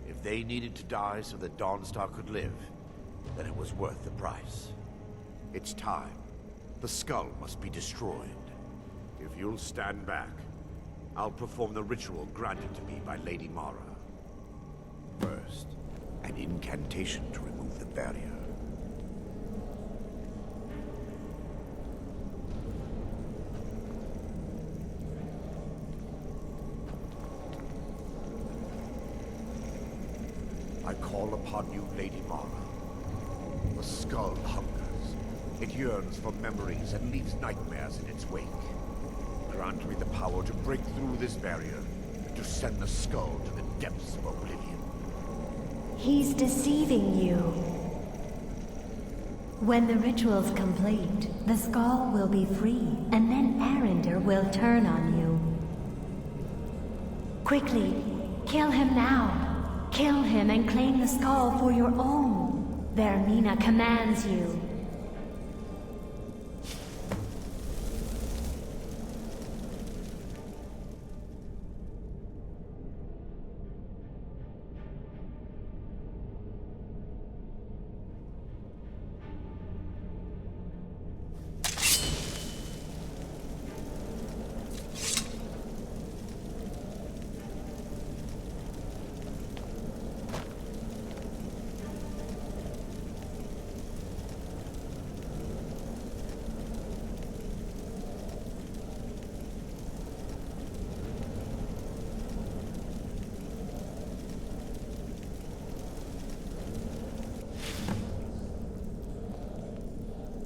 If they needed to die so that Dawnstar could live, then it was worth the price. It's time. The skull must be destroyed. If you'll stand back, I'll perform the ritual granted to me by Lady Mara. First, an incantation to remove the barrier. I call upon you, Lady Mara. The skull hungers. It yearns for memories and leaves nightmares in its wake. Grant me the power to break through this barrier and to send the skull to the depths of oblivion. He's deceiving you. When the ritual's complete, the skull will be free, and then Arender will turn on you. Quickly, kill him now. Kill him and claim the skull for your own. Vermina commands you.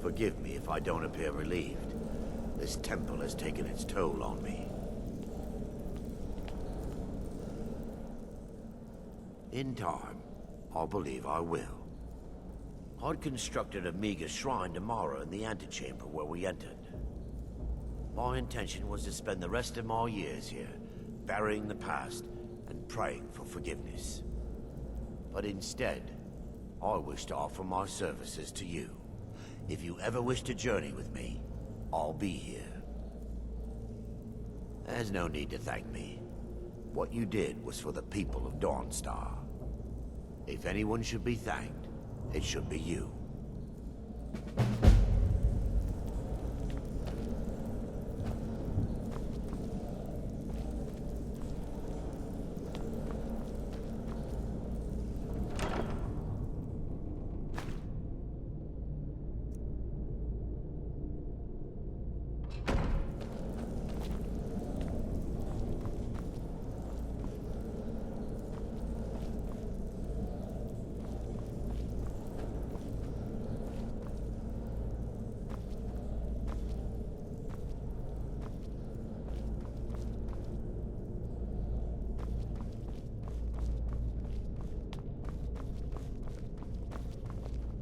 Forgive me if I don't appear relieved. This temple has taken its toll on me. In time, I believe I will. I'd constructed a meager shrine to Mara in the antechamber where we entered. My intention was to spend the rest of my years here, burying the past and praying for forgiveness. But instead, I wish to offer my services to you. If you ever wish to journey with me, I'll be here. There's no need to thank me. What you did was for the people of Dawnstar. If anyone should be thanked, it should be you.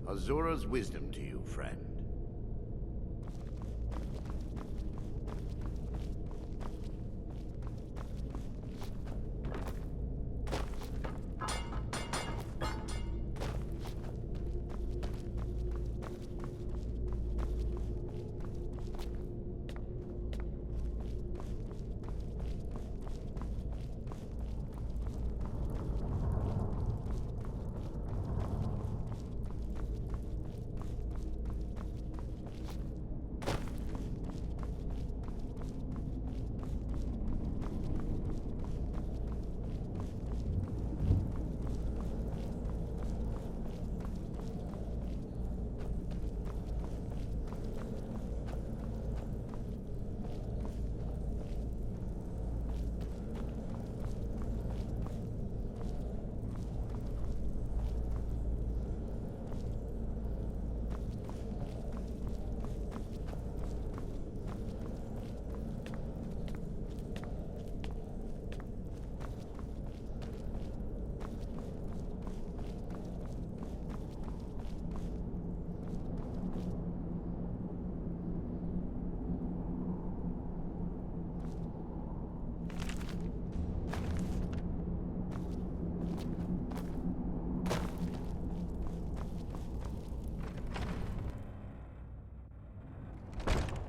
Azura's wisdom to you, friend.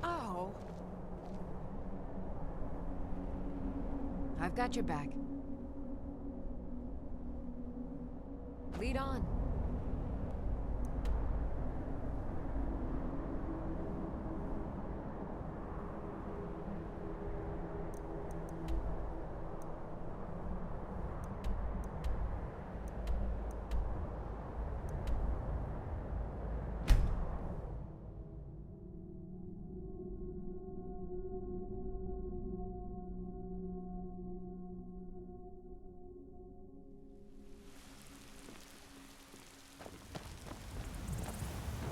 Oh. I've got your back. Lead on.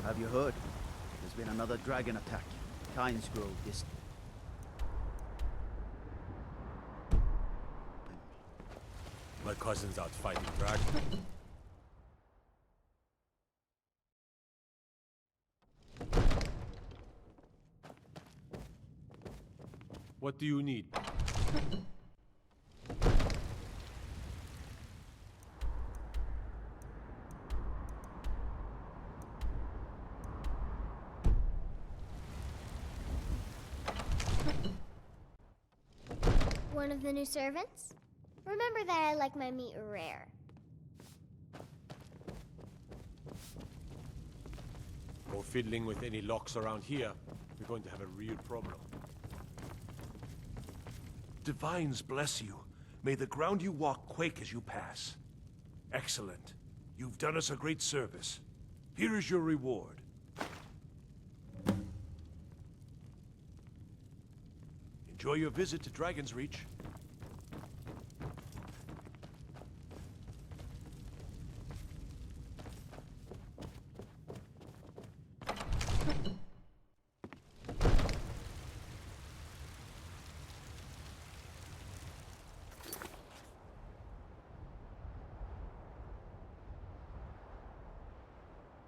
Have you heard? There's been another dragon attack. Kynes Grove distant. My cousin's out fighting dragons. What do you need? One of the new servants? Remember that I like my meat rare. Go fiddling with any locks around here. We're going to have a real problem. Divines bless you. May the ground you walk quake as you pass. Excellent. You've done us a great service. Here is your reward. Enjoy your visit to Dragon's Reach.